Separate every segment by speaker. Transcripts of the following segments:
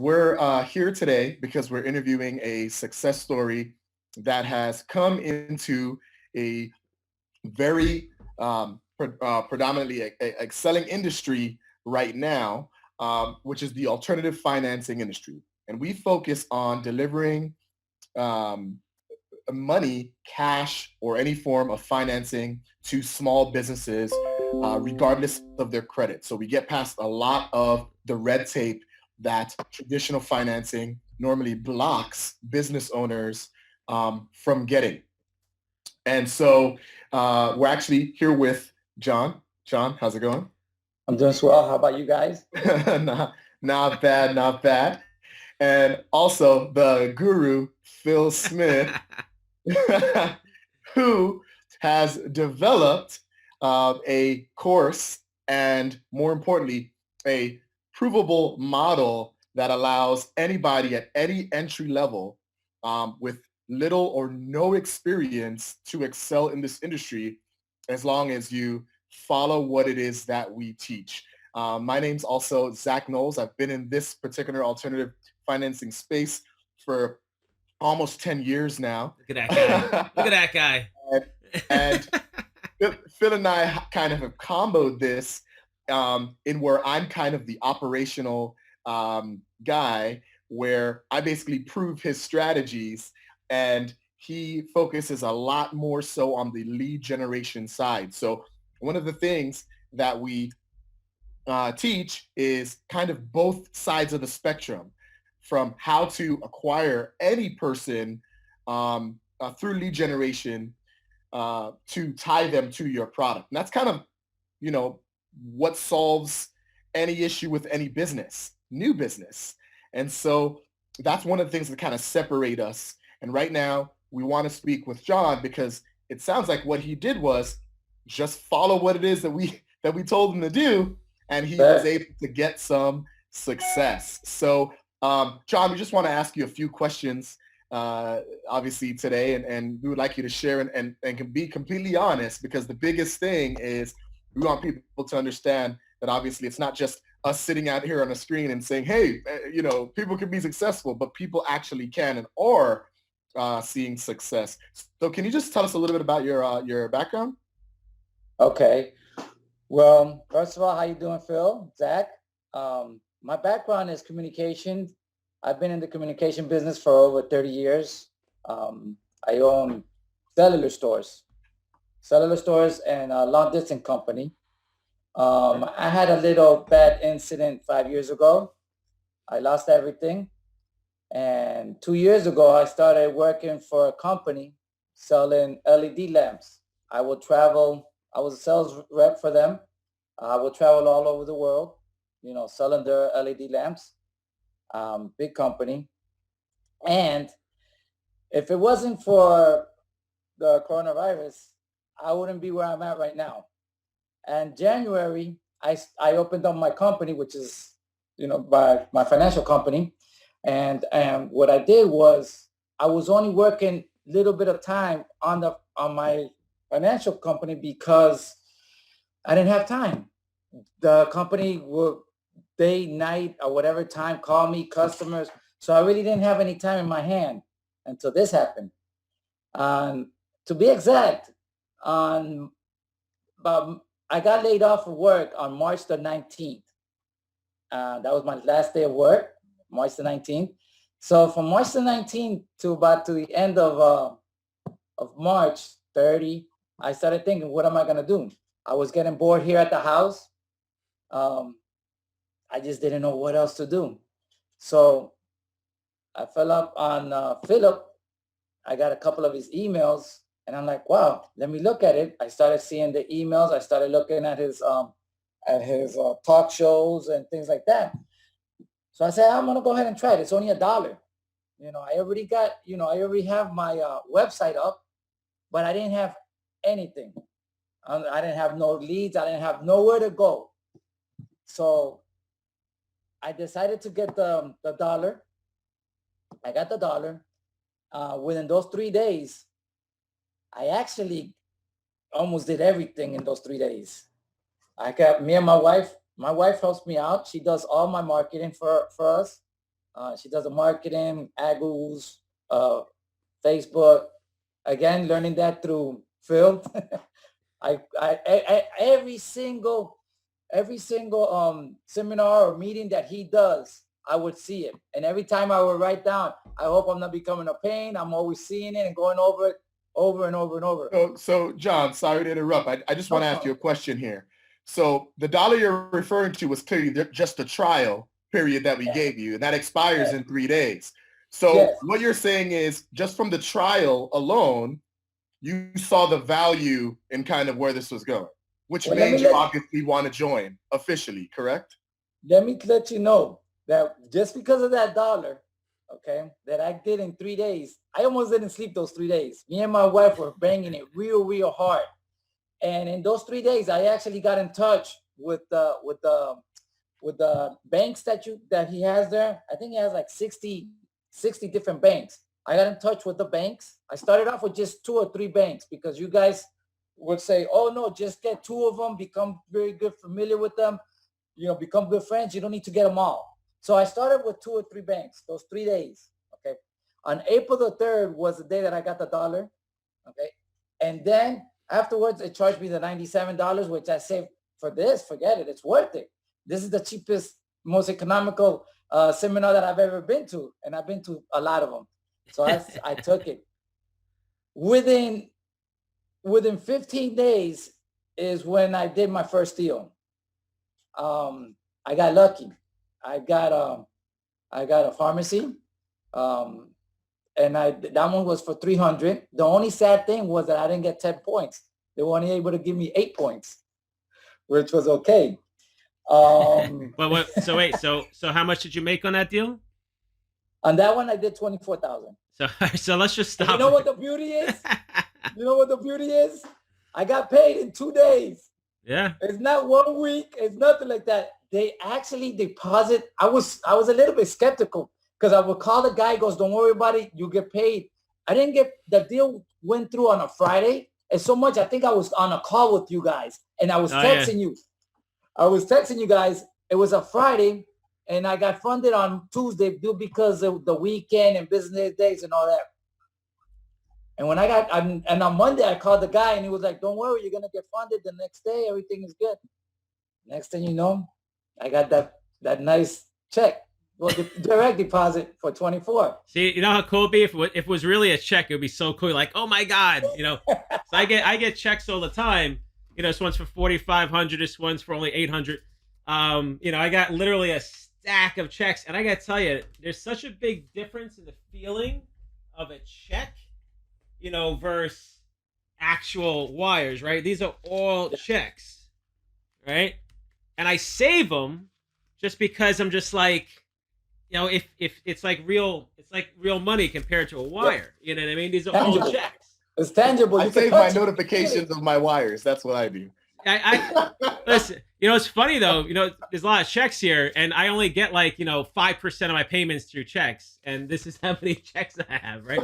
Speaker 1: We're here today because we're interviewing a success story that has come into a very predominantly excelling industry right now, which is the alternative financing industry. And we focus on delivering um, money, cash, or any form of financing to small businesses, regardless of their credit. So we get past a lot of the red tape that traditional financing normally blocks business owners from getting. And so we're actually here with John. John, how's it going?
Speaker 2: I'm doing swell. How about you guys?
Speaker 1: Not bad, not bad. And also the guru, Phil Smith, who has developed a course and, more importantly, a provable model that allows anybody at any entry level with little or no experience to excel in this industry as long as you follow what it is that we teach. My name's also Zach Knowles. I've been in this particular alternative financing space for almost 10 years now.
Speaker 3: Look at that guy. Look at that guy.
Speaker 1: and Phil and I kind of have comboed this in where I'm kind of the operational guy, where I basically prove his strategies, and he focuses a lot more so on the lead generation side. So one of the things that we teach is kind of both sides of the spectrum, from how to acquire any person through lead generation to tie them to your product. And that's kind of, what solves any issue with any business, new business. And so that's one of the things that kind of separate us. And right now we want to speak with John because it sounds like what he did was just follow what it is that we told him to do, and he was able to get some success. So John, we just want to ask you a few questions, obviously today, and we would like you to share and can be completely honest, because the biggest thing is we want people to understand that obviously it's not just us sitting out here on a screen and saying, hey, people can be successful, but people actually can and are seeing success. So can you just tell us a little bit about your background?
Speaker 2: Okay. Well, first of all, how you doing, Phil? Zach? My background is communication. I've been in the communication business for over 30 years. I own cellular stores, and a long distance company. I had a little bad incident 5 years ago. I lost everything. And 2 years ago, I started working for a company selling LED lamps. I would travel. I was a sales rep for them. I would travel all over the world, selling their LED lamps. Big company. And if it wasn't for the coronavirus, I wouldn't be where I'm at right now. And January, I opened up my company, which is, my financial company. And what I did was I was only working a little bit of time on my financial company because I didn't have time. The company would day, night, or whatever time call me, customers. So I really didn't have any time in my hand until this happened. To be exact, on I got laid off of work on March the 19th. That was my last day of work, March the 19th. So from March the 19th to about to the end of March 30, I started thinking, what am I going to do? I was getting bored here at the house. I just didn't know what else to do. So I fell up on Philip. I got a couple of his emails, and I'm like, wow, let me look at it. I started seeing the emails. I started looking at his talk shows and things like that. So I said, I'm going to go ahead and try it. It's only $1. I already have my website up, but I didn't have anything. I didn't have no leads. I didn't have nowhere to go. So I decided to get the $1. I got the $1. Within those 3 days, I actually almost did everything in those 3 days. I got me and my wife. My wife helps me out. She does all my marketing for us. She does the marketing, Aggles, Facebook. Again, learning that through Phil. I every single seminar or meeting that he does, I would see it. And every time I would write down, I hope I'm not becoming a pain. I'm always seeing it and going over it over and over and over.
Speaker 1: So John, sorry to interrupt. I just want to ask you a question here. So the dollar you're referring to was clearly just a trial period that we gave you, and that expires in 3 days. So what you're saying is just from the trial alone, you saw the value in kind of where this was going, which made you obviously want to join officially, correct?
Speaker 2: Let me let you know that just because of that dollar, okay, that I did in 3 days, I almost didn't sleep those 3 days. Me and my wife were banging it real hard. And in those 3 days, I actually got in touch with the banks that he has there. I think he has like 60 different banks. I got in touch with the banks. I started off with just 2 or 3 banks because you guys would say, oh no, just get 2 of them, become very good, familiar with them, become good friends. You don't need to get them all. So I started with 2 or 3 banks, those 3 days. Okay. On April the 3rd was the day that I got the dollar. Okay. And then afterwards, it charged me the $97, which I say for this, forget it. It's worth it. This is the cheapest, most economical seminar that I've ever been to. And I've been to a lot of them. So I took it. Within 15 days is when I did my first deal. I got lucky. I got a pharmacy. And that one was for 300. The only sad thing was that I didn't get 10 points. They were only able to give me 8 points, which was okay.
Speaker 3: So how much did you make on that deal?
Speaker 2: On that one, I did 24,000.
Speaker 3: So let's just stop.
Speaker 2: And you know what the beauty is? You know what the beauty is? I got paid in 2 days.
Speaker 3: Yeah.
Speaker 2: It's not 1 week. It's nothing like that. They actually deposit. I was a little bit skeptical because I would call the guy, goes, don't worry about it. You get paid. I didn't get, the deal went through on a Friday. And so much, I think I was on a call with you guys and I was texting you. I was texting you guys. It was a Friday and I got funded on Tuesday because of the weekend and business days and all that. And when and on Monday, I called the guy and he was like, don't worry, you're going to get funded the next day. Everything is good. Next thing you know, I got that nice check. Well, the direct deposit for 24.
Speaker 3: See, you know how cool it'd be if it was really a check. It would be so cool. Like, oh my God, So I get checks all the time. This one's for 4,500. This one's for only 800. I got literally a stack of checks, and I got to tell you, there's such a big difference in the feeling of a check, versus actual wires, right? These are all checks, right? And I save them just because I'm just like, if it's like real money compared to a wire. You know what I mean? These are all checks.
Speaker 2: It's tangible.
Speaker 1: I save my notifications of my wires. That's what I do.
Speaker 3: I listen. It's funny though. There's a lot of checks here, and I only get 5% of my payments through checks, and this is how many checks I have, right?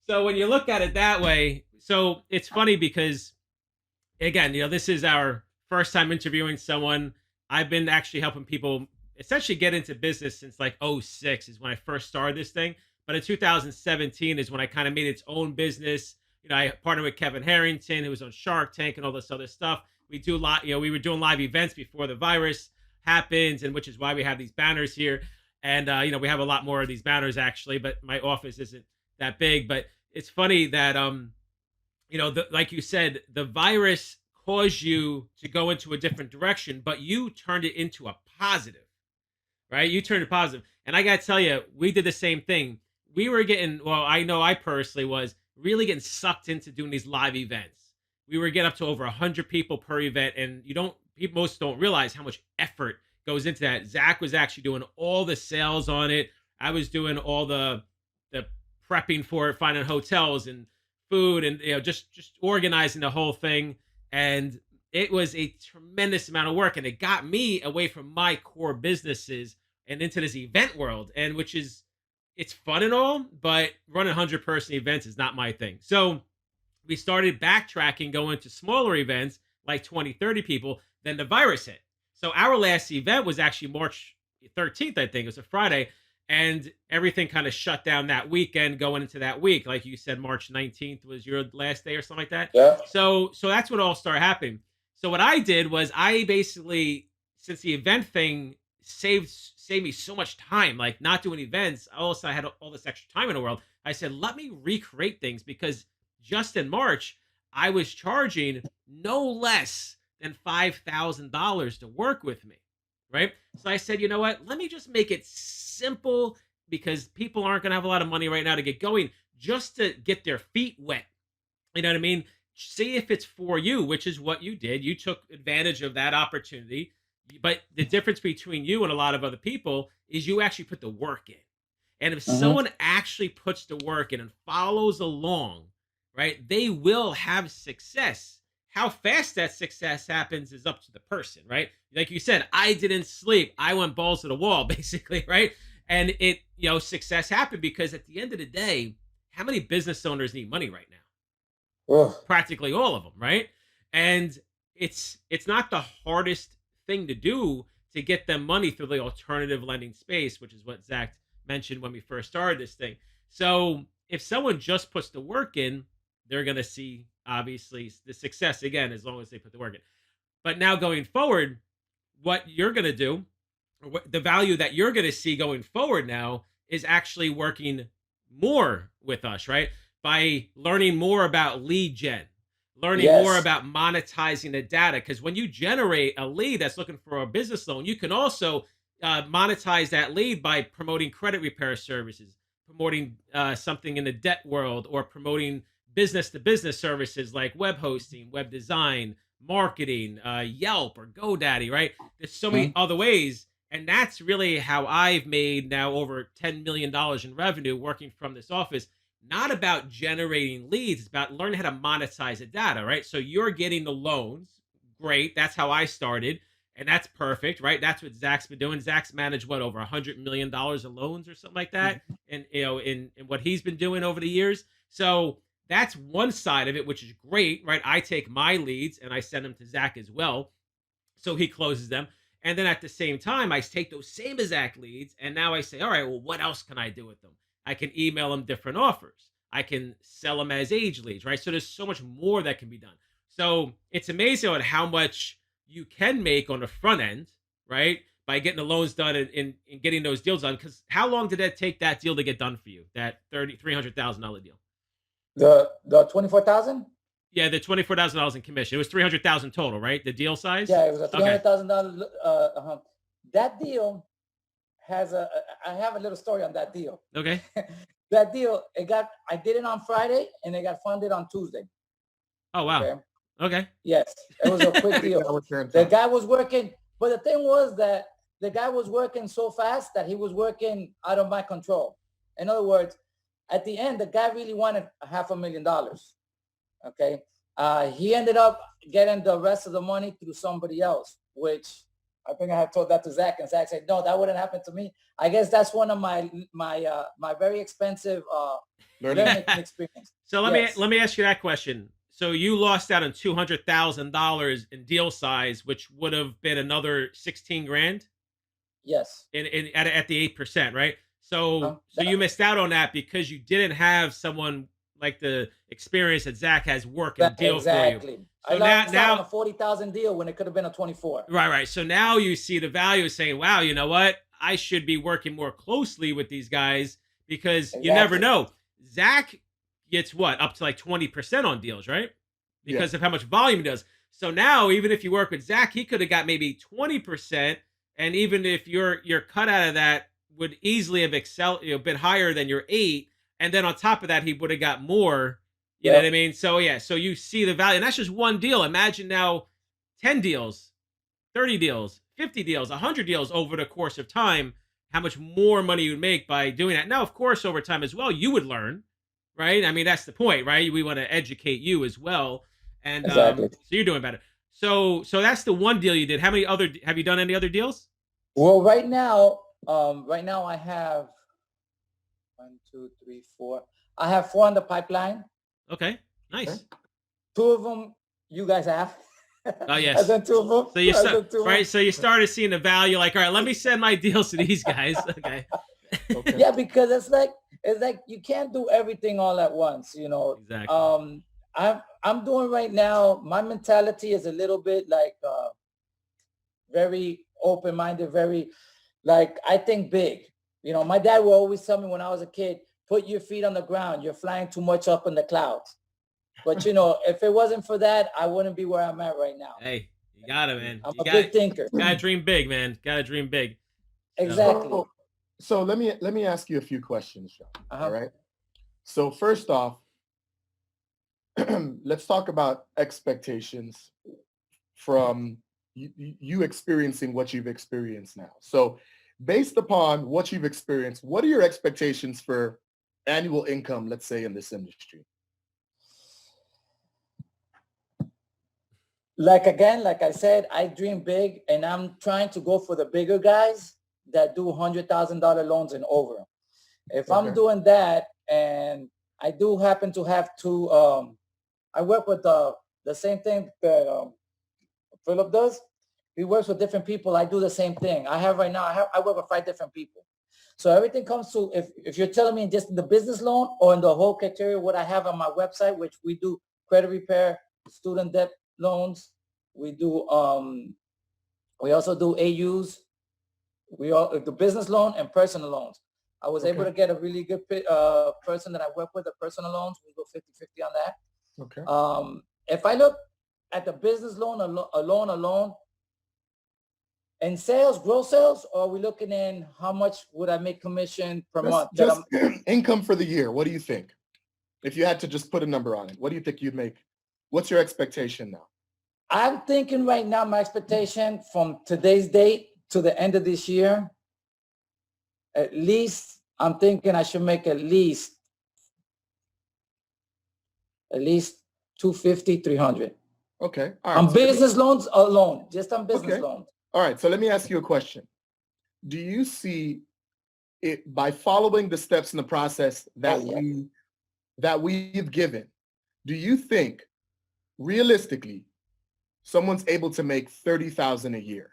Speaker 3: So when you look at it that way, so it's funny because, again, this is our first time interviewing someone. I've been actually helping people essentially get into business since 06 is when I first started this thing. But in 2017 is when I kind of made its own business. I partnered with Kevin Harrington, who was on Shark Tank and all this other stuff. We we were doing live events before the virus happened, and which is why we have these banners here. And, we have a lot more of these banners actually, but my office isn't that big. But it's funny that, like you said, the virus caused you to go into a different direction, but you turned it into a positive, right? You turned it positive. And I got to tell you, we did the same thing. We were I know I personally was really getting sucked into doing these live events. We were getting up to over 100 people per event. And most don't realize how much effort goes into that. Zach was actually doing all the sales on it. I was doing all the prepping for it, finding hotels and food and, just organizing the whole thing. And it was a tremendous amount of work. And it got me away from my core businesses and into this event world. And it's fun and all, but running 100-person events is not my thing. So we started backtracking, going to smaller events, like 20, 30 people. Then the virus hit. So our last event was actually March 13th, I think it was a Friday, and everything kind of shut down that weekend going into that week. Like you said, March 19th was your last day or something like that.
Speaker 2: Yeah.
Speaker 3: So that's what all started happening. So what I did was I basically, since the event thing saved me so much time, like not doing events, also I had all this extra time in the world. I said, let me recreate things because just in March, I was charging no less than $5,000 to work with me, right? So I said, you know what? Let me just make it simple because people aren't going to have a lot of money right now to get going, just to get their feet wet. You know what I mean? See if it's for you, which is what you did. You took advantage of that opportunity. But the difference between you and a lot of other people is you actually put the work in. And if
Speaker 2: Hmm.
Speaker 3: someone actually puts the work in and follows along, right, they will have success. How fast that success happens is up to the person, right? Like you said, I didn't sleep. I went balls to the wall, basically, right? And success happened because at the end of the day, how many business owners need money right now?
Speaker 2: Oh,
Speaker 3: Practically all of them, right? And it's not the hardest thing to do to get them money through the alternative lending space, which is what Zach mentioned when we first started this thing. So if someone just puts the work in, they're going to see obviously the success again as long as they put the work in. But now going forward, what you're going to do, or what the value that you're going to see going forward now is actually working more with us, right? By learning more about lead gen, learning more
Speaker 2: yes.
Speaker 3: about monetizing the data. Because when you generate a lead that's looking for a business loan, you can also monetize that lead by promoting credit repair services, promoting something in the debt world, or promoting business to business services like web hosting, web design, marketing, Yelp or GoDaddy, right? There's so many
Speaker 2: Mhm.
Speaker 3: other ways. And that's really how I've made now over $10 million in revenue working from this office. Not about generating leads, it's about learning how to monetize the data, right? So you're getting the loans. Great. That's how I started. And that's perfect, right? That's what Zach's been doing. Zach's managed what, over $100 million of loans or something like that. And in what he's been doing over the years. So that's one side of it, which is great, right? I take my leads and I send them to Zach as well. So he closes them. And then at the same time, I take those same exact leads and now I say, all right, well, what else can I do with them? I can email them different offers. I can sell them as age leads, right? So there's so much more that can be done. So it's amazing on how much you can make on the front end, right? By getting the loans done and getting those deals done. Because how long did that take that deal to get done for you? That $300,000 deal?
Speaker 2: The 24,000.
Speaker 3: Yeah, the $24,000 in commission. It was 300,000 total, right? The deal size.
Speaker 2: Yeah, it was a three
Speaker 3: Okay.
Speaker 2: hundred thousand dollars. That deal has I have a little story on that deal.
Speaker 3: Okay.
Speaker 2: That deal, I did it on Friday and it got funded on Tuesday.
Speaker 3: Oh wow.
Speaker 2: Okay.
Speaker 3: Okay.
Speaker 2: Yes, it was a quick deal. The guy was working, but the thing was that the guy was working so fast that he was working out of my control. In other words, at the end, the guy really wanted $500,000. Okay. He ended up getting the rest of the money through somebody else, which I think I have told that to Zach, and Zach said, "No, that wouldn't happen to me." I guess that's one of my very expensive learning experience.
Speaker 3: So let me
Speaker 2: Yes,
Speaker 3: let me ask you that question. So you lost out on $200,000 in deal size, which would have been another 16 grand
Speaker 2: yes.
Speaker 3: in at the 8%, right? So
Speaker 2: That,
Speaker 3: you missed out on that because you didn't have someone like the experience that Zach has working a
Speaker 2: that
Speaker 3: deal for you.
Speaker 2: exactly. I
Speaker 3: So now
Speaker 2: lost out on
Speaker 3: now
Speaker 2: a 40,000 deal when it could have been a 24.
Speaker 3: right. So now you see the value of saying, wow, you know what? I should be working more closely with these guys because you never
Speaker 2: Exactly.
Speaker 3: know. Zach gets what, up to like 20% on deals, right?
Speaker 1: Yeah.
Speaker 3: Because of how much volume he does. So now, even if you work with Zach, he could have got maybe 20%. And even if your cut out of that would easily have excelled, been higher than your 8. And then on top of that, he would have got more. You know what I
Speaker 2: Yep.
Speaker 3: mean? So yeah, so you see the value. And that's just one deal. Imagine now 10 deals, 30 deals, 50 deals, 100 deals over the course of time, how much more money you would make by doing that. Now, of course, over time as well, you would learn, right? I mean, that's the point, right? We want to educate you as well. And
Speaker 2: Exactly.
Speaker 3: so you're doing better. So that's the one deal you did. How many other, have you done any other deals?
Speaker 2: Well, right now I have one, two, three, four. I have 4 on the pipeline.
Speaker 3: Okay, nice.
Speaker 2: Two of them you guys have.
Speaker 3: Oh yes.
Speaker 2: I've done 2 of them.
Speaker 3: So you
Speaker 2: I've
Speaker 3: start
Speaker 2: done 2 of them.
Speaker 3: right. So you started seeing the value. Like, all right, let me send my deals to these guys. Okay.
Speaker 1: Okay.
Speaker 2: Yeah, because it's like you can't do everything all at once, you know.
Speaker 3: Exactly.
Speaker 2: I'm doing right now. My mentality is a little bit like very open-minded, very like I think big. You know, my dad will always tell me when I was a kid, put your feet on the ground. You're flying too much up in the clouds. But you know, if it wasn't for that, I wouldn't be where I'm at right now.
Speaker 3: Hey, you got it, man.
Speaker 2: I'm
Speaker 3: You
Speaker 2: a
Speaker 3: got
Speaker 2: big thinker.
Speaker 3: gotta dream big, man. Gotta dream big. So
Speaker 2: Exactly.
Speaker 1: So let me ask you a few questions, Sean.
Speaker 2: Uh-huh.
Speaker 1: All right. So first off, let's talk about expectations from you experiencing what you've experienced now. So based upon what you've experienced, what are your expectations for annual income, let's say, in this industry?
Speaker 2: Like again, like I said, I dream big and I'm trying to go for the bigger guys that do $100,000 loans and over. If I'm
Speaker 1: Okay.
Speaker 2: doing that, and I do happen to have 2, I work with the same thing that Philip does. He works with different people. I do the same thing. I have right now, I work with 5 different people. So everything comes to, if you're telling me just in the business loan or in the whole criteria, what I have on my website, which we do credit repair, student debt loans. We do, we also do AUs. We all the business loan and personal loans. I was able
Speaker 1: Okay.
Speaker 2: to get a really good person that I work with, the personal loans. We go 50-50 on that.
Speaker 1: Okay.
Speaker 2: If I look at the business loan alone, in sales, gross sales, or are we looking in how much would I make commission per month?
Speaker 1: Just income for the year. What do you think? If you had to just put a number on it, what do you think you'd make? What's your expectation now?
Speaker 2: I'm thinking right now, my expectation from today's date to the end of this year, at least I'm thinking I should make at least 250, 300.
Speaker 1: Okay. All right.
Speaker 2: On business loans alone, just on business
Speaker 1: Okay.
Speaker 2: loans.
Speaker 1: All right. So let me ask you a question. Do you see it by following the steps in the process that we've given? Do you think realistically someone's able to make 30,000 a year?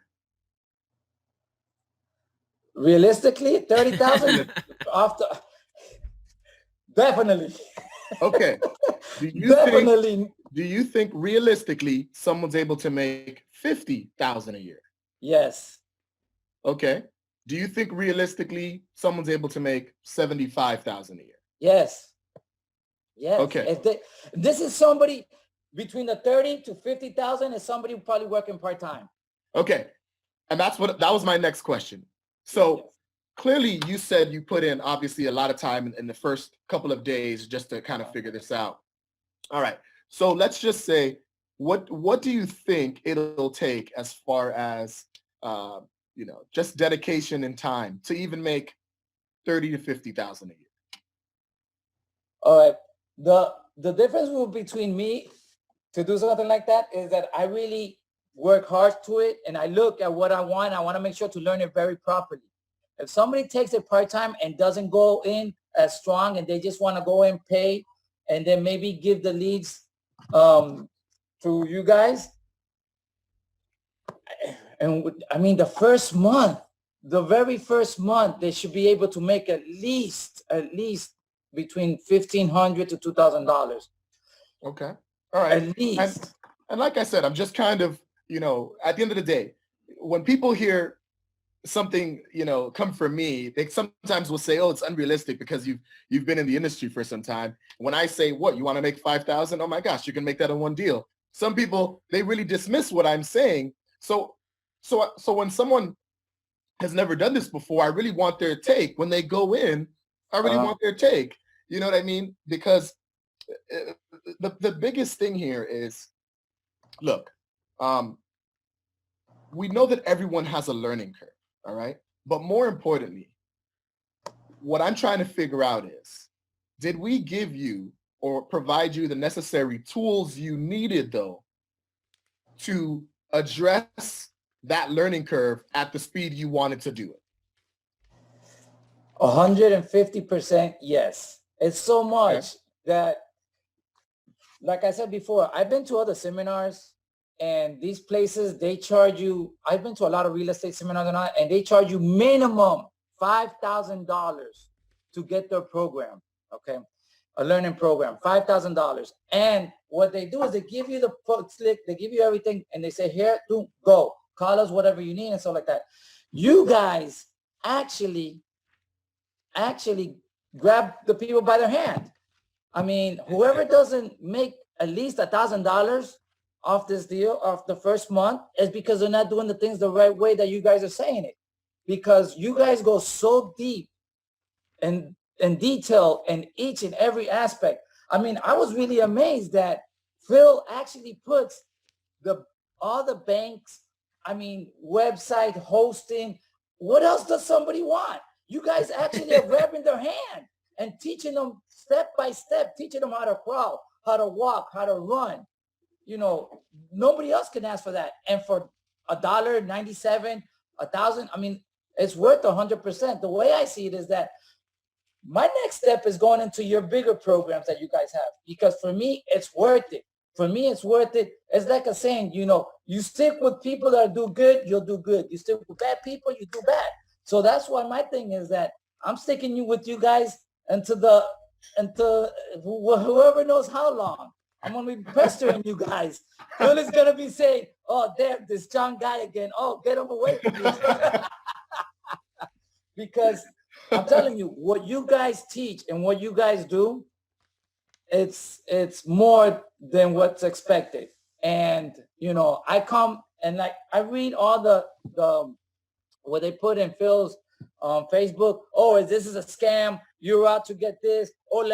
Speaker 2: Realistically, 30,000 after definitely.
Speaker 1: Okay. Do you think realistically someone's able to make 50,000 a year?
Speaker 2: Yes.
Speaker 1: Okay. Do you think realistically someone's able to make 75,000 a year?
Speaker 2: Yes. Yes.
Speaker 1: Okay.
Speaker 2: This is somebody between the 30 to 50,000 is somebody probably working part-time.
Speaker 1: Okay. And that was my next question. So clearly you said you put in obviously a lot of time in the first couple of days just to kind of figure this out. All right. So let's just say, what do you think it'll take as far as, just dedication and time to even make 30 to 50,000 a year?
Speaker 2: All right. The difference between me to do something like that is that I really work hard to it and I look at what I want. I want to make sure to learn it very properly. If somebody takes it part-time and doesn't go in as strong and they just want to go and pay and then maybe give the leads to you guys. And I mean, the very first month, they should be able to make at least between $1,500 to $2,000.
Speaker 1: Okay. All right.
Speaker 2: At least.
Speaker 1: And like I said, I'm just kind of, at the end of the day, when people hear something, come from me, they sometimes will say, oh, it's unrealistic because you've been in the industry for some time. When I say, what, you want to make 5,000? Oh my gosh, you can make that in one deal. Some people, they really dismiss what I'm saying. So when someone has never done this before, I really want their take. When they go in, I really want their take. You know what I mean? Because the biggest thing here is, look, we know that everyone has a learning curve, all right? But more importantly, what I'm trying to figure out is, did we give you or provide you the necessary tools you needed, though, to address that learning curve at the speed you wanted to do it?
Speaker 2: 150% yes. It's so much that, like I said before, I've been to other seminars And these places, they charge you, I've been to a lot of real estate seminars and all, and they charge you minimum $5,000 to get their program, okay? A learning program, $5,000. And what they do is they give you the slick, they give you everything, and they say, here, go, call us whatever you need and stuff like that. You guys actually grab the people by their hand. I mean, whoever doesn't make at least $1,000 off this deal, off the first month, is because they're not doing the things the right way that you guys are saying it. Because you guys go so deep and in detail in each and every aspect. I mean, I was really amazed that Phil actually puts all the banks, I mean, website hosting. What else does somebody want? You guys actually are grabbing their hand and teaching them step by step, teaching them how to crawl, how to walk, how to run. You know, nobody else can ask for that. And for $1.97, $1,000, I mean, it's worth 100%. The way I see it is that my next step is going into your bigger programs that you guys have, because for me, it's worth it. For me, it's worth it. It's like a saying, you know, you stick with people that do good, you'll do good. You stick with bad people, you do bad. So that's why my thing is that I'm sticking with you guys until whoever knows how long. I'm going to be pestering you guys. Phil is going to be saying, oh, there, this John guy again. Oh, get him away from me. Because I'm telling you, what you guys teach and what you guys do, it's more than what's expected. And, you know, I come and like, I read all the what they put in Phil's Facebook. Oh, this is a scam. You're out to get this. Oh,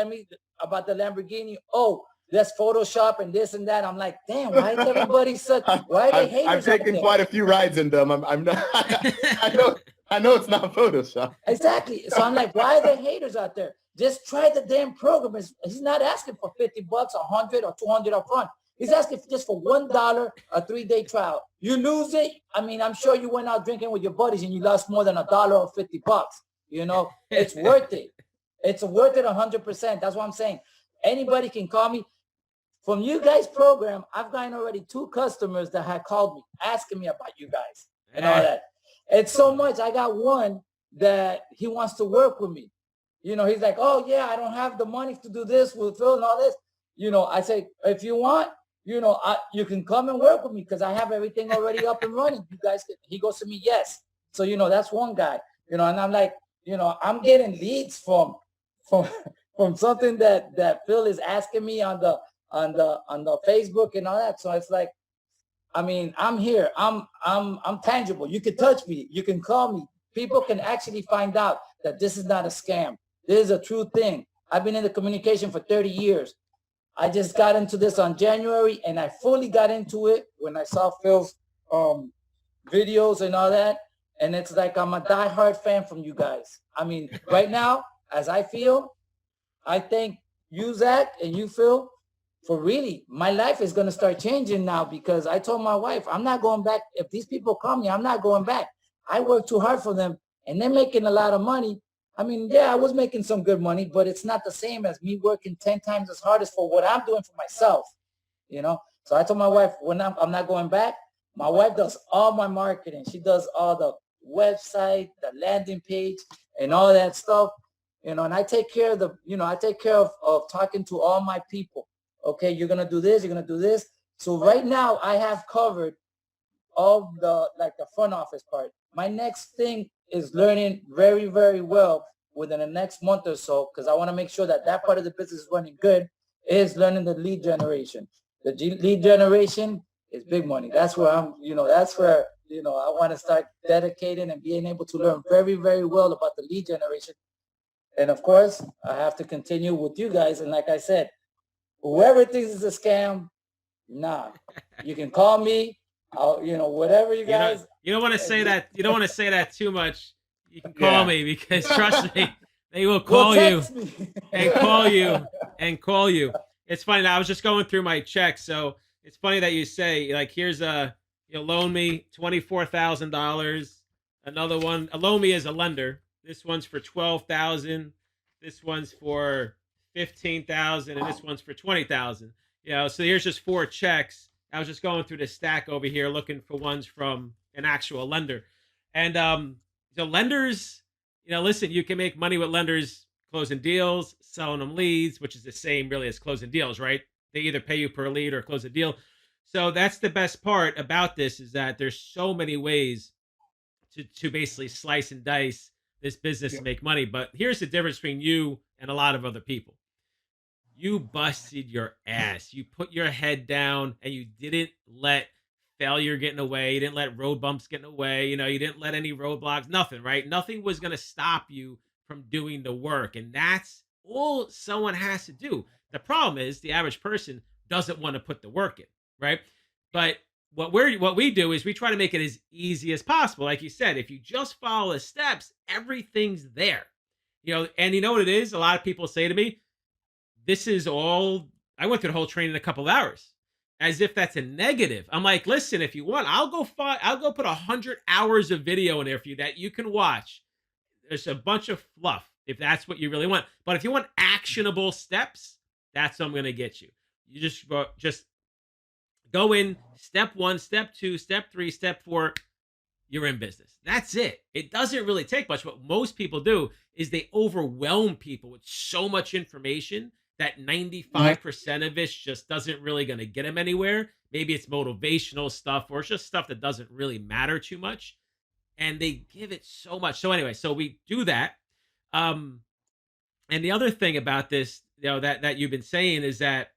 Speaker 2: about the Lamborghini. Oh, that's Photoshop and this and that. I'm like, damn, why is everybody such, why are they haters?
Speaker 1: I've taken quite a few rides in them. I'm not, I know it's not Photoshop.
Speaker 2: Exactly. So I'm like, why are there haters out there? Just try the damn program. He's not asking for $50, 100 or 200 up front. He's asking just for $1, a 3-day trial. You lose it. I mean, I'm sure you went out drinking with your buddies and you lost more than $1 or $50. You know, it's worth it. It's worth it 100%. That's what I'm saying. Anybody can call me. From you guys' program, I've gotten already 2 customers that have called me asking me about you guys and all that. It's so much. I got one that he wants to work with me. You know, he's like, oh, yeah, I don't have the money to do this with Phil and all this. You know, I say, if you want, you know, you can come and work with me because I have everything already up and running. You guys can. He goes to me, yes. So, you know, that's one guy, you know, and I'm like, you know, I'm getting leads from something that Phil is asking me on the Facebook and all that. So it's like, I mean, I'm here. I'm tangible. You can touch me. You can call me. People can actually find out that this is not a scam. This is a true thing. I've been in the communication for 30 years. I just got into this on January, and I fully got into it when I saw Phil's videos and all that. And it's like I'm a diehard fan from you guys. I mean, right now, as I feel, I thank you, Zach, and you, Phil, for really, my life is going to start changing now, because I told my wife, I'm not going back. If these people call me, I'm not going back. I work too hard for them, and they're making a lot of money. I mean, yeah, I was making some good money, but it's not the same as me working 10 times as hard as for what I'm doing for myself, you know? So I told my wife, when I'm not going back. My wife does all my marketing. She does all the website, the landing page, and all that stuff, you know, and I take care of of talking to all my people. Okay, you're going to do this, you're going to do this. So right now I have covered all the front office part. My next thing is learning very, very well within the next month or so, because I want to make sure that part of the business is running good, is learning the lead generation. The lead generation is big money. That's where I want to start dedicating and being able to learn very, very well about the lead generation. And of course, I have to continue with you guys. And like I said, whoever thinks it's a scam, nah, you can call me. Whatever you guys.
Speaker 3: You don't want to say that. You don't want to say that too much. You can call me, because trust me, they will call you and call you and call you. It's funny. Now, I was just going through my checks, so it's funny that you say, like, here's you loan me $24,000. Another one, a loan me as a lender. This one's for $12,000. This one's for $15,000, and this one's for $20,000. You know, so here's just 4 checks. I was just going through the stack over here looking for ones from an actual lender. And so lenders, listen, you can make money with lenders closing deals, selling them leads, which is the same really as closing deals, right? They either pay you per lead or close a deal. So that's the best part about this, is that there's so many ways to basically slice and dice this business
Speaker 1: Yeah.
Speaker 3: and make money. But here's the difference between you and a lot of other people. You busted your ass. You put your head down and you didn't let failure get in the way. You didn't let road bumps get in the way. You didn't let any roadblocks, nothing, right? Nothing was going to stop you from doing the work. And that's all someone has to do. The problem is the average person doesn't want to put the work in, right? But what we do is we try to make it as easy as possible. Like you said, if you just follow the steps, everything's there. And you know what it is? A lot of people say to me, this is all, I went through the whole training in a couple of hours, as if that's a negative. I'm like, listen, if you want, I'll go put 100 hours of video in there for you that you can watch. There's a bunch of fluff if that's what you really want. But if you want actionable steps, that's what I'm going to get you. You just go in step 1, step 2, step 3, step 4. You're in business. That's it. It doesn't really take much. What most people do is they overwhelm people with so much information that 95% of it just doesn't really going to get them anywhere. Maybe it's motivational stuff or it's just stuff that doesn't really matter too much. And they give it so much. So anyway, so we do that. And the other thing about this, that you've been saying is that,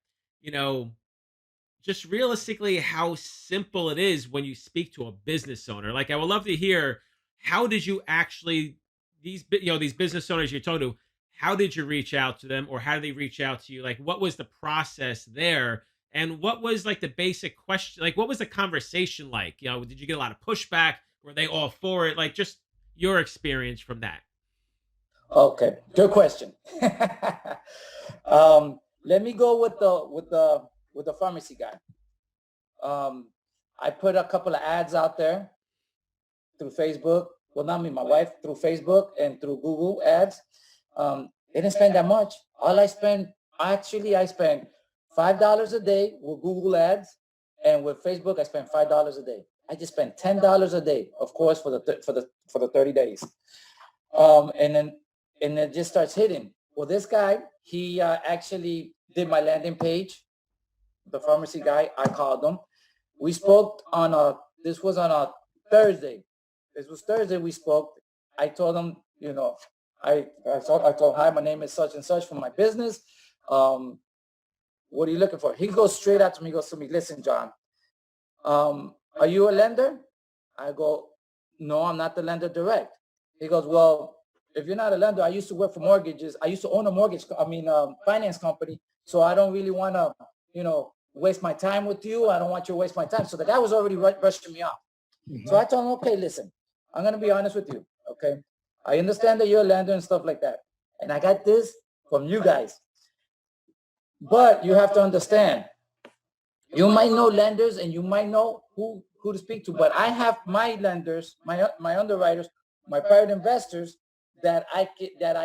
Speaker 3: just realistically how simple it is when you speak to a business owner. Like, I would love to hear, how did you actually, these business owners you're talking to, how did you reach out to them, or how did they reach out to you? Like, what was the process there? And what was like the basic question? Like, what was the conversation like? Did you get a lot of pushback? Were they all for it? Like, just your experience from that.
Speaker 2: Okay, good question. Let me go with the pharmacy guy. I put a couple of ads out there through Facebook. Well, not me, my wife, through Facebook and through Google ads. Didn't spend that much. I spend $5 a day with Google ads, and with Facebook, I spend $5 a day. I just spent $10 a day, of course, for the 30 days. And then it just starts hitting. Well, this guy, he actually did my landing page. The pharmacy guy, I called him. We spoke this was on a Thursday. This was Thursday we spoke. I told him, I told, hi, my name is such and such from my business. What are you looking for? He goes straight out to me, listen, John, are you a lender? I go, no, I'm not the lender direct. He goes, well, if you're not a lender, I used to work for mortgages. I used to own a finance company. So I don't really want to, waste my time with you. I don't want you to waste my time. So the guy was already brushing me off. Mm-hmm. So I told him, okay, listen, I'm going to be honest with you. Okay. I understand that you're a lender and stuff like that. And I got this from you guys. But you have to understand, you might know lenders and you might know who to speak to. But I have my lenders, my underwriters, my private investors that I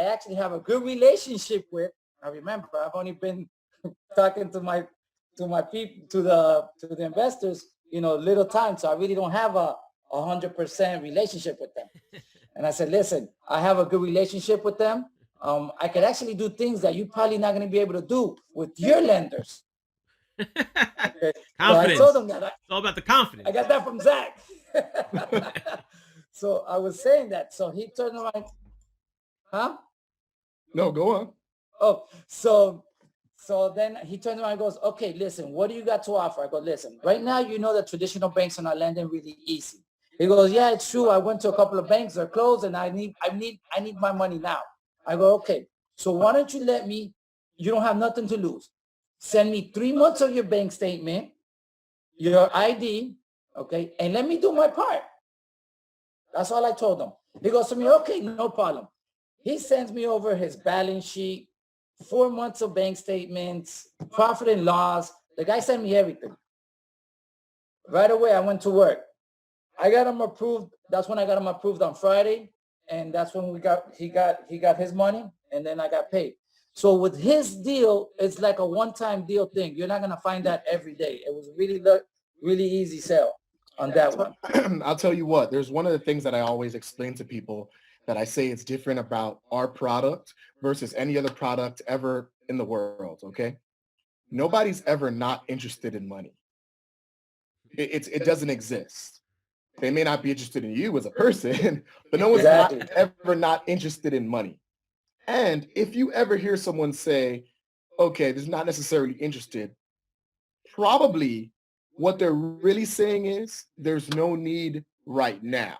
Speaker 2: actually have a good relationship with. I remember I've only been talking to my people, to the investors, little time. So I really don't have a 100% relationship with them. And I said, listen, I have a good relationship with them. I could actually do things that you're probably not going to be able to do with your lenders. Okay.
Speaker 3: Confidence.
Speaker 2: So I told them that.
Speaker 3: It's all about the confidence.
Speaker 2: I got that from Zach. So I was saying that. So he turned around. Huh?
Speaker 1: No, go on.
Speaker 2: Oh, so then he turns around and goes, okay, listen, what do you got to offer? I go, listen, right now, that traditional banks are not lending really easy. He goes, yeah, it's true. I went to a couple of banks, they're closed, and I need my money now. I go, okay, so why don't you you don't have nothing to lose. Send me 3 months of your bank statement, your ID, okay, and let me do my part. That's all I told him. He goes to me, okay, no problem. He sends me over his balance sheet, 4 months of bank statements, profit and loss. The guy sent me everything. Right away, I went to work. I got him approved. That's when I got him approved on Friday. And that's when he got his money, and then I got paid. So with his deal, it's like a one-time deal thing. You're not going to find that every day. It was really really easy sell on that one.
Speaker 1: I'll tell you what, there's one of the things that I always explain to people that I say it's different about our product versus any other product ever in the world, okay? Nobody's ever not interested in money. It doesn't exist. They may not be interested in you as a person, but no one's
Speaker 2: Exactly.
Speaker 1: not ever not interested in money. And if you ever hear someone say, okay, this is not necessarily interested, probably what they're really saying is there's no need right now.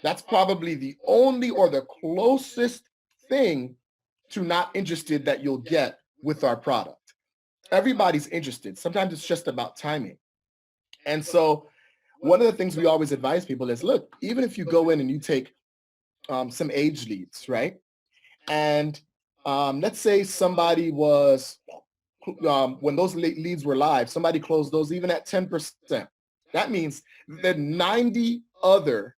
Speaker 1: That's probably the only or the closest thing to not interested that you'll get with our product. Everybody's interested. Sometimes it's just about timing. And so one of the things we always advise people is, look, even if you go in and you take some age leads, right? And let's say somebody was, when those leads were live, somebody closed those even at 10%. That means that 90 other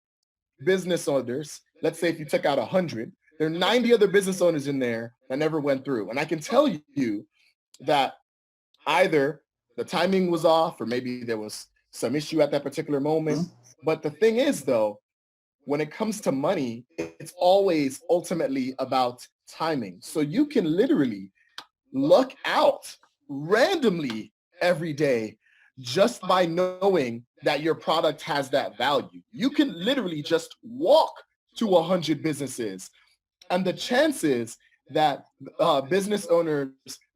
Speaker 1: business owners, let's say if you took out 100, there are 90 other business owners in there that never went through. And I can tell you that either the timing was off or maybe there was some issue at that particular moment. Mm-hmm. But the thing is, though, when it comes to money, it's always ultimately about timing. So you can literally luck out randomly every day just by knowing that your product has that value. You can literally just walk to 100 businesses, and the chances that business owners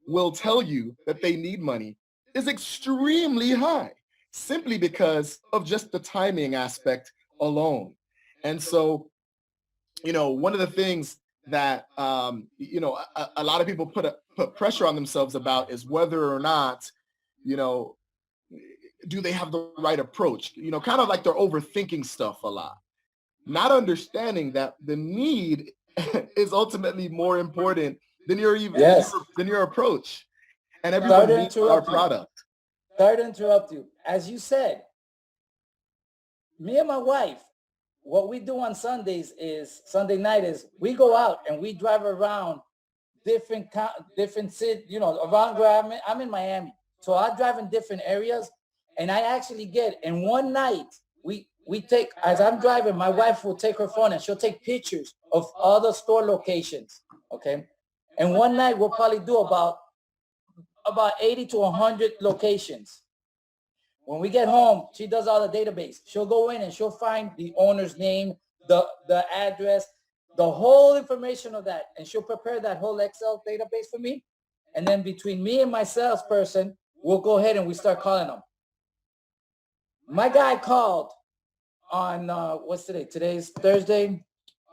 Speaker 1: will tell you that they need money is extremely high, simply because of just the timing aspect alone. And so, one of the things that, a lot of people put pressure on themselves about is whether or not, do they have the right approach? Kind of like they're overthinking stuff a lot, not understanding that the need is ultimately more important than than your approach. And everyone needs our product.
Speaker 2: Sorry to interrupt you. As you said, me and my wife, what we do on Sunday night is we go out and we drive around different cities, around where I'm in Miami. So I drive in different areas, and I actually get, in one night, we take, as I'm driving, my wife will take her phone and she'll take pictures of all the store locations, okay? And one night we'll probably do about 80 to 100 locations. When we get home, she does all the database. She'll go in and she'll find the owner's name, the address, the whole information of that, and she'll prepare that whole Excel database for me. And then between me and my salesperson, we'll go ahead and we start calling them. My guy called on what's today? Today's Thursday.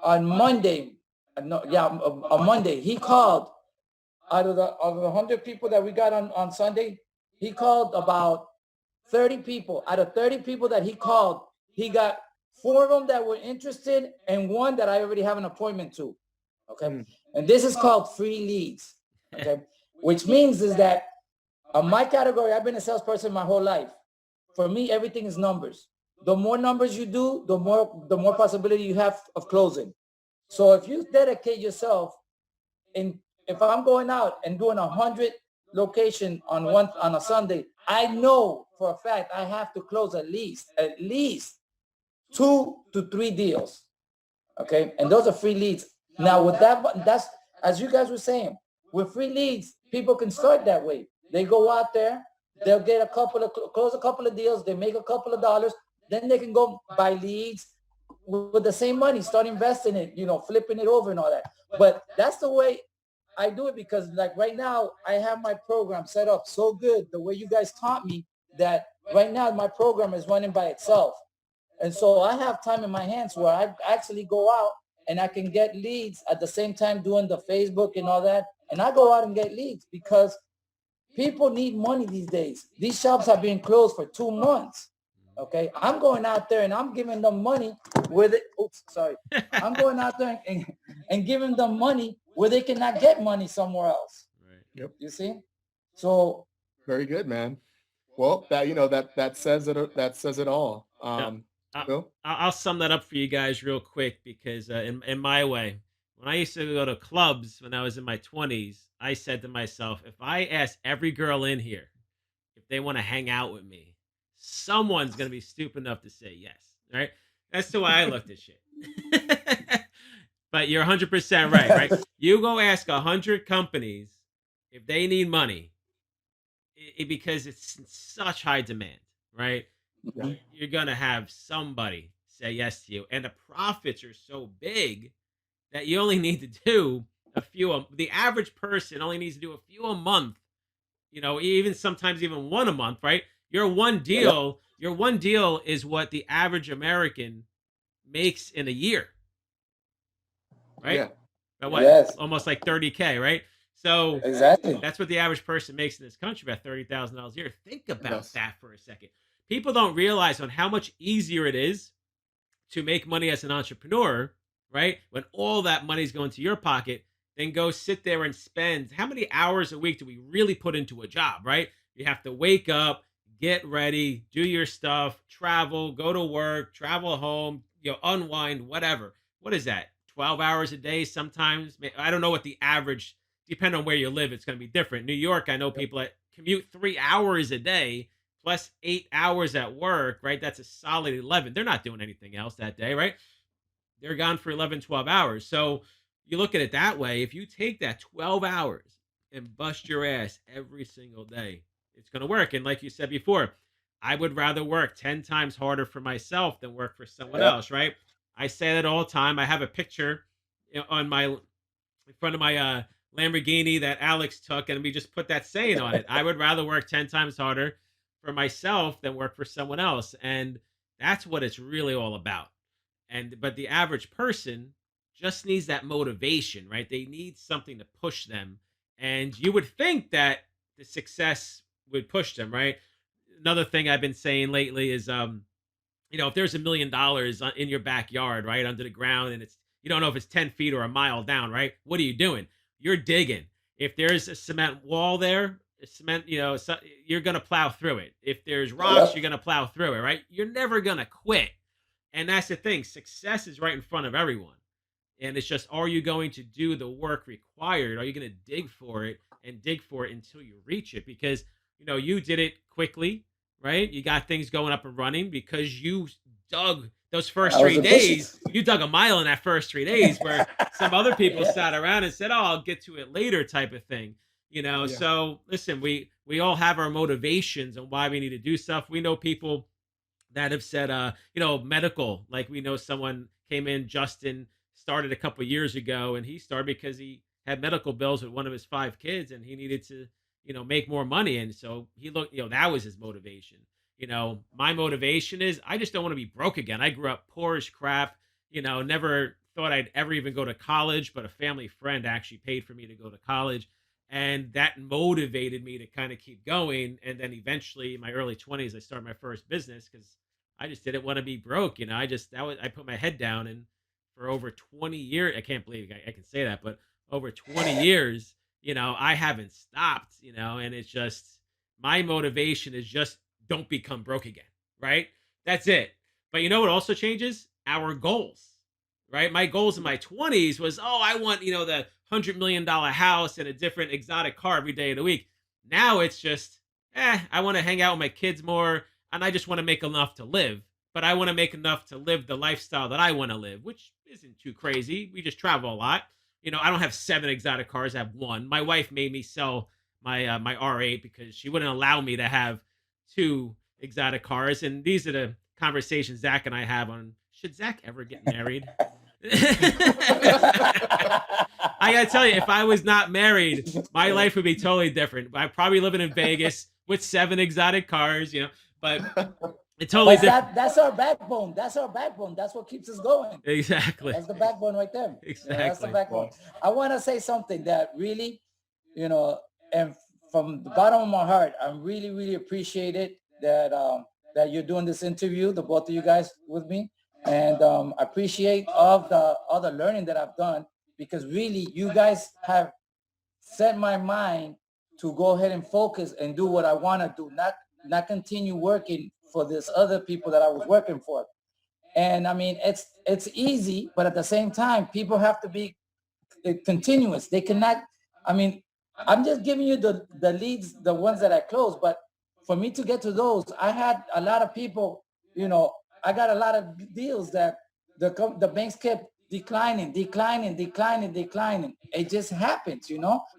Speaker 2: On Monday, on Monday, he called out of the 100 people that we got on Sunday. He called about 30 people. Out of 30 people that he called, he got 4 of them that were interested and 1 that I already have an appointment to. Okay. And this is called free leads. Okay. Which means is that on my category, I've been a salesperson my whole life. For me, everything is numbers. The more numbers you do, the more possibility you have of closing. So if you dedicate yourself, if I'm going out and doing 100 location on a Sunday, I know for a fact I have to close at least 2 to 3 deals. Okay, and those are free leads. Now with that's as you guys were saying, with free leads, people can start that way. They go out there, they'll get close a couple of deals, they make a couple of dollars, then they can go buy leads with the same money, start investing it, flipping it over and all that. But that's the way I do it, because like right now I have my program set up so good the way you guys taught me that right now my program is running by itself. And so I have time in my hands where I actually go out and I can get leads at the same time doing the Facebook and all that. And I go out and get leads because people need money these days. These shops have been closed for 2 months. Okay, I'm going out there and I'm giving them money with it. Oops, sorry. I'm going out there and giving them money where they cannot get money somewhere else.
Speaker 3: Right.
Speaker 1: Yep.
Speaker 2: You see? So
Speaker 1: very good, man. Well, that says it. That says it all.
Speaker 3: I'll sum that up for you guys real quick, because in my way, when I used to go to clubs when I was in my 20s, I said to myself, if I ask every girl in here if they want to hang out with me, someone's gonna be stupid enough to say yes, right? That's the way I looked at shit. But you're 100% right, right? You go ask 100 companies if they need money because it's in such high demand, right?
Speaker 2: Mhm.
Speaker 3: You're gonna have somebody say yes to you, and the profits are so big that you only need to do a few. The average person only needs to do a few a month. Even sometimes even one a month, right?
Speaker 2: Yep.
Speaker 3: Your one deal is what the average American makes in a year, right?
Speaker 1: Yeah.
Speaker 3: About
Speaker 1: Yeah.
Speaker 3: what?
Speaker 2: Yes,
Speaker 3: Almost like 30K, right? So
Speaker 2: exactly.
Speaker 3: that's what the average person makes in this country, about $30,000 a year. Think about
Speaker 1: Yes.
Speaker 3: that for a second. People don't realize on how much easier it is to make money as an entrepreneur, right? When all that money's going to your pocket, then go sit there and spend how many hours a week do we really put into a job, right? You have to wake up, get ready, do your stuff, travel, go to work, travel home, unwind, whatever. What is that? 12 hours a day sometimes. I don't know what the average, depending on where you live, it's going to be different. New York, I know people that commute 3 hours a day plus 8 hours at work, right? That's a solid 11. They're not doing anything else that day, right? They're gone for 11, 12 hours. So you look at it that way. If you take that 12 hours and bust your ass every single day, it's going to work. And like you said before, I would rather work 10 times harder for myself than work for someone
Speaker 2: Yep.
Speaker 3: else, right? I say that all the time. I have a picture on my in front of my Lamborghini that Alex took, and we just put that saying on it. I would rather work 10 times harder for myself than work for someone else. And that's what it's really all about. But the average person just needs that motivation, right? They need something to push them. And you would think that the success would push them, right? Another thing I've been saying lately is if there's $1 million in your backyard, right, under the ground, and you don't know if it's 10 feet or a mile down, right? What are you doing? You're digging. If there's a cement wall there, a cement, you're going to plow through it. If there's rocks,
Speaker 2: Yep.
Speaker 3: you're going to plow through it, right? You're never going to quit. And that's the thing. Success is right in front of everyone. And it's just, are you going to do the work required? Are you going to dig for it and dig for it until you reach it? Because, you did it quickly, right? You got things going up and running because you dug those first
Speaker 2: I was
Speaker 3: three
Speaker 2: the bushes.
Speaker 3: days. You dug a mile in that first 3 days where some other people
Speaker 2: Yeah.
Speaker 3: sat around and said, oh, I'll get to it later type of thing.
Speaker 1: Yeah.
Speaker 3: So listen, we all have our motivations on why we need to do stuff. We know people that have said, medical. Like we know someone came in, Justin started a couple years ago, and he started because he had medical bills with one of his 5 kids, and he needed to, make more money, and so he looked, that was his motivation. My motivation is I just don't want to be broke again. I grew up poor as crap. Never thought I'd ever even go to college, but a family friend actually paid for me to go to college. And that motivated me to kind of keep going. And then eventually in my early 20s, I started my first business because I just didn't want to be broke. I put my head down, and for over 20 years, I can't believe I can say that, but over 20 years, I haven't stopped, and it's just my motivation is just don't become broke again, right? That's it. But you know what also changes? Our goals, right? My goals in my 20s was, oh, I want, the $100 million house and a different exotic car every day of the week. Now it's just, I want to hang out with my kids more, and I just want to make enough to live. But I want to make enough to live the lifestyle that I want to live, which isn't too crazy. We just travel a lot. I don't have 7 exotic cars. I have one. My wife made me sell my R8 because she wouldn't allow me to have 2 exotic cars. And these are the conversations Zach and I have on should Zach ever get married? I gotta tell you, if I was not married, my life would be totally different. I'd probably living in Vegas with 7 exotic cars, but it's totally
Speaker 2: But
Speaker 3: different.
Speaker 2: that's our backbone. That's our backbone. That's what keeps us going.
Speaker 3: Exactly.
Speaker 2: That's the backbone right there. That's the
Speaker 3: Exactly.
Speaker 2: backbone. I want to say something that really, and from the bottom of my heart, I really, really appreciate it that you're doing this interview, the both of you guys with me, and I appreciate all the learning that I've done because really, you guys have set my mind to go ahead and focus and do what I want to do, not continue working for this other people that I was working for. And I mean, it's easy, but at the same time, people have to be continuous. They cannot. I mean, I'm just giving you the leads, the ones that I close. But for me to get to those, I had a lot of people, I got a lot of deals that the banks kept declining. It just happens,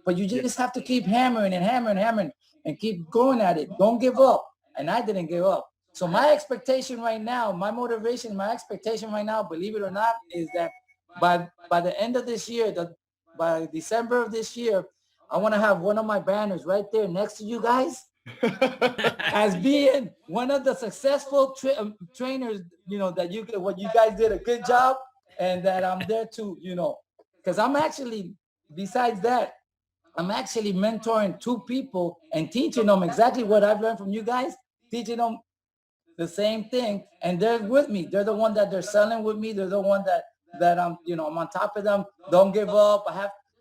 Speaker 2: but you
Speaker 1: Yeah.
Speaker 2: just have to keep hammering and hammering and hammering and keep going at it. Don't give up. And I didn't give up. So my expectation right now, my motivation, my expectation right now, believe it or not, is that by the end of this year, by December of this year, I want to have one of my banners right there next to you guys as being one of the successful trainers, that what you guys did a good job, and that I'm there to, because I'm actually, besides that, I'm actually mentoring two people and teaching them exactly what I've learned from you guys, teaching them the same thing, and they're with me. They're the one that they're selling with me. They're the one that I'm on top of them. Don't give up.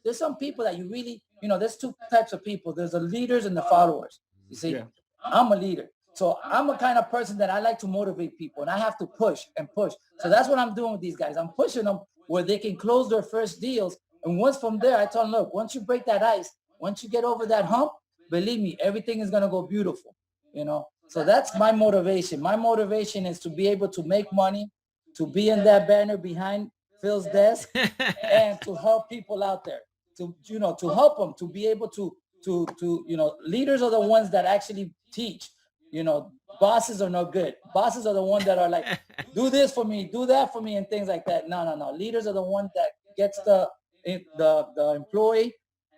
Speaker 2: There's some people that you really, there's two types of people. There's the leaders and the followers. You see,
Speaker 1: Yeah.
Speaker 2: I'm a leader. So I'm a kind of person that I like to motivate people, and I have to push and push. So that's what I'm doing with these guys. I'm pushing them where they can close their first deals. And once from there, I tell them, look, once you break that ice, once you get over that hump, believe me, everything is going to go beautiful, So that's my motivation. My motivation is to be able to make money, to be in that banner behind Phil's desk, and to help people out there, to help them, to be able to, leaders are the ones that actually teach, bosses are no good. Bosses are the ones that are like, do this for me, do that for me, and things like that. No. Leaders are the ones that gets the employee.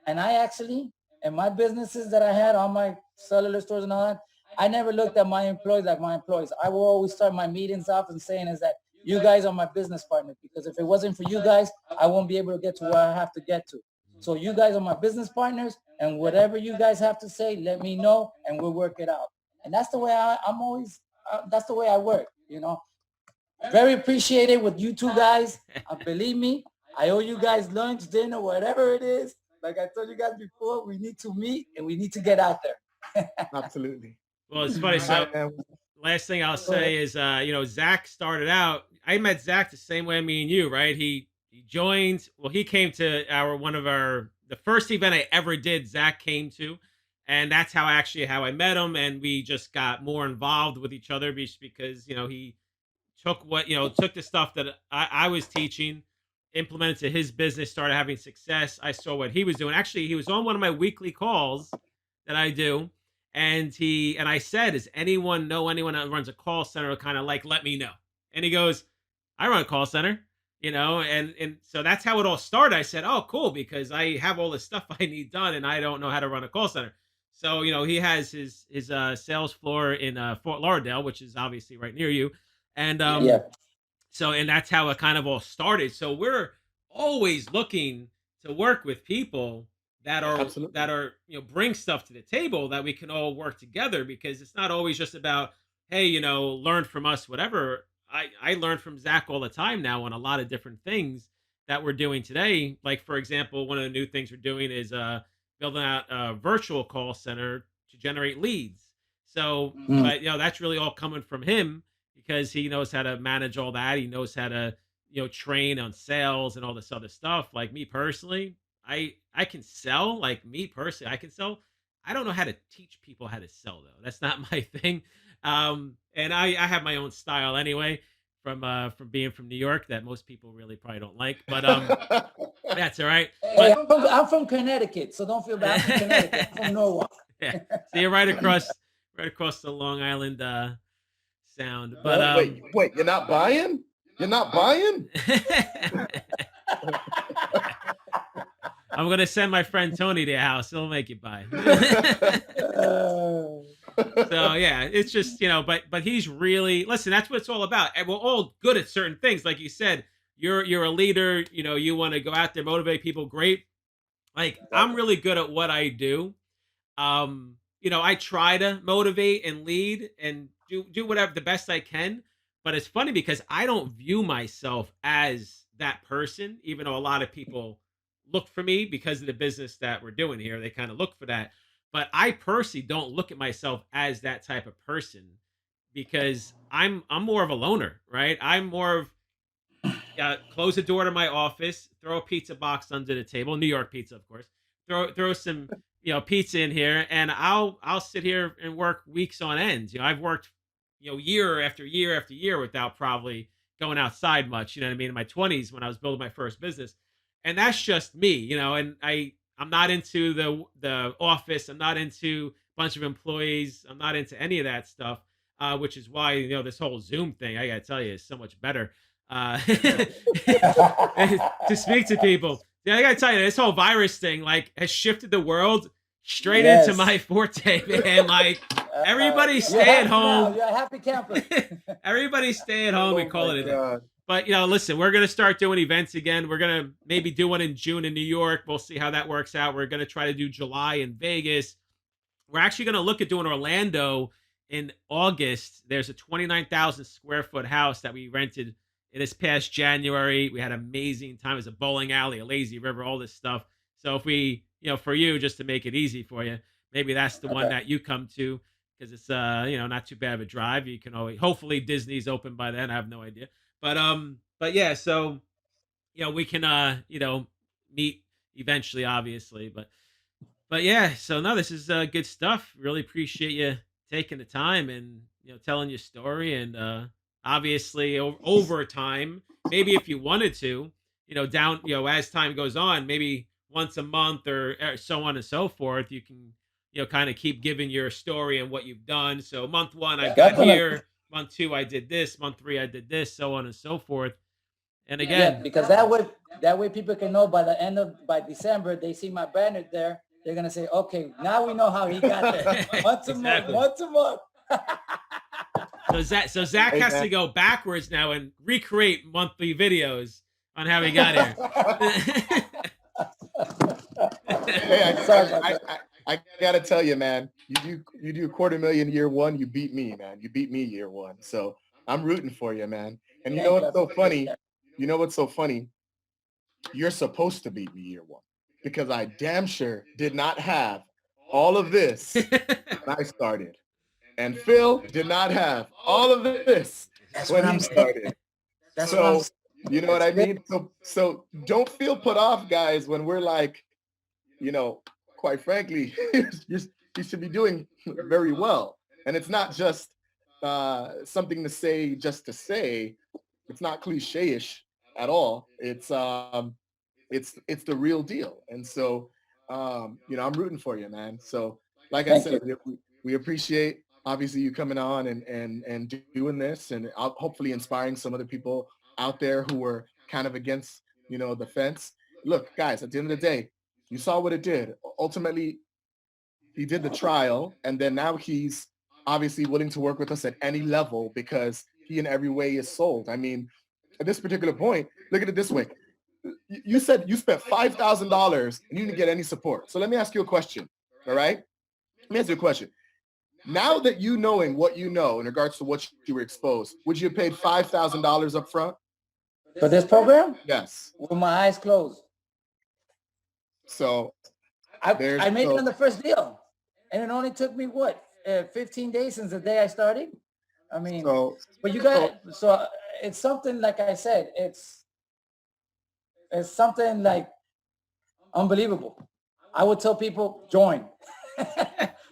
Speaker 2: And I actually, in my businesses that I had on my cellular stores and all that, I never looked at my employees like my employees. I will always start my meetings off and saying is that you guys are my business partners, because if it wasn't for you guys, I won't be able to get to where I have to get to. So you guys are my business partners, and whatever you guys have to say, let me know, and we'll work it out. And that's the way I'm always, that's the way I work, Very appreciated with you two guys. Believe me, I owe you guys lunch, dinner, whatever it is. Like I told you guys before, we need to meet and we need to get out there.
Speaker 1: Absolutely.
Speaker 3: Well, it's funny. So last thing I'll say is, Zach started out. I met Zach the same way me and you, right? He joined. Well, he came to the first event I ever did. Zach came to, and that's how I met him, and we just got more involved with each other because he took the stuff that I was teaching, implemented to his business, started having success. I saw what he was doing. Actually, he was on one of my weekly calls that I do. And I said, does anyone know anyone that runs a call center? Kind of like, let me know. And he goes, I run a call center, and so that's how it all started. I said, oh, cool, because I have all this stuff I need done and I don't know how to run a call center. So, he has his sales floor in Fort Lauderdale, which is obviously right near you. And
Speaker 2: Yeah.
Speaker 3: so, and that's how it kind of all started. So we're always looking to work with people that are
Speaker 1: Absolutely.
Speaker 3: bring stuff to the table that we can all work together, because it's not always just about, hey, learn from us, whatever. I learn from Zach all the time now on a lot of different things that we're doing today. Like, for example, one of the new things we're doing is building out a virtual call center to generate leads. So, but that's really all coming from him, because he knows how to manage all that. He knows how to, train on sales and all this other stuff. Like me personally, I can sell. Like me personally, I can sell. I don't know how to teach people how to sell though. That's not my thing. And I have my own style anyway, from being from New York, that most people really probably don't like. But that's all right.
Speaker 2: Hey,
Speaker 3: But
Speaker 2: I'm from Connecticut, so don't feel bad. I'm from Connecticut. I'm from Norwalk.
Speaker 3: yeah, so you're right across the Long Island sound. But
Speaker 1: wait, you're not buying? You're not buying?
Speaker 3: I'm gonna send my friend Tony to your house. He'll make you buy. So yeah, it's just, but he's really, listen. That's what it's all about. And we're all good at certain things, like you said. You're a leader. You want to go out there, motivate people. Great. Like I'm really good at what I do. I try to motivate and lead and do whatever the best I can. But it's funny because I don't view myself as that person, even though a lot of people look for me because of the business that we're doing here. They kind of look for that. But I personally don't look at myself as that type of person, because I'm more of a loner, right? I'm more of close the door to my office, throw a pizza box under the table, New York pizza, of course. Throw some pizza in here, and I'll sit here and work weeks on end. I've worked, year after year after year without probably going outside much. You know what I mean? In my 20s when I was building my first business, and that's just me. And I'm not into the office. I'm not into a bunch of employees. I'm not into any of that stuff. Which is why this whole Zoom thing, I gotta tell you, is so much better to speak to people. Yeah, I gotta tell you, this whole virus thing like has shifted the world straight into my forte, man. Like everybody stay at home.
Speaker 2: You're a happy camper.
Speaker 3: Everybody stay at home and call it a day.
Speaker 1: God.
Speaker 3: But listen, we're gonna start doing events again. We're gonna maybe do one in June in New York. We'll see how that works out. We're gonna try to do July in Vegas. We're actually gonna look at doing Orlando in August. There's a 29,000 square foot house that we rented in this past January. We had an amazing time. It was a bowling alley, a lazy river, all this stuff. So if we, for you, just to make it easy for you, maybe that's the one that you come to because it's not too bad of a drive. You can always, hopefully Disney's open by then. I have no idea. But yeah, so we can meet eventually, obviously. But yeah, so no, this is good stuff. Really appreciate you taking the time and telling your story, and obviously over time, maybe if you wanted to, down as time goes on, maybe once a month or so on and so forth, you can kind of keep giving your story and what you've done. So month 1 I got here, month 2 I did this, month 3 I did this, so on and so forth. And again,
Speaker 2: because that way people can know by December they see my banner there. They're gonna say, okay, now we know how he got there. Once a month.
Speaker 3: So Zach has to go backwards now and recreate monthly videos on how he got here.
Speaker 1: Hey, I gotta tell you, man, you do $250,000 year 1, you beat me, man. You beat me year 1. So I'm rooting for you, man. And you know what's so funny? You know what's so funny? You're supposed to beat me year 1. Because I damn sure did not have all of this when I started. And Phil did not have all of this when he started. So, you know what I mean? So don't feel put off, guys, when we're like, quite frankly, you should be doing very well. And it's not just something to say just to say. It's not cliche-ish at all. It's the real deal. And so, I'm rooting for you, man. So like I said, we appreciate obviously you coming on and doing this and hopefully inspiring some other people out there who were kind of against, the fence. Look, guys, at the end of the day, you saw what it did. Ultimately, he did the trial, and then now he's obviously willing to work with us at any level because he in every way is sold. I mean, at this particular point, look at it this way. You said you spent $5,000 and you didn't get any support. So let me ask you a question. All right. Let me ask you a question. Now that you knowing what you know in regards to what you were exposed, would you have paid $5,000 up front?
Speaker 2: For this program?
Speaker 1: Yes.
Speaker 2: With my eyes closed.
Speaker 1: So
Speaker 2: I made it on the first deal. And it only took me 15 days since the day I started. I mean, but you got so it's something like I said, it's something like unbelievable. I would tell people, join.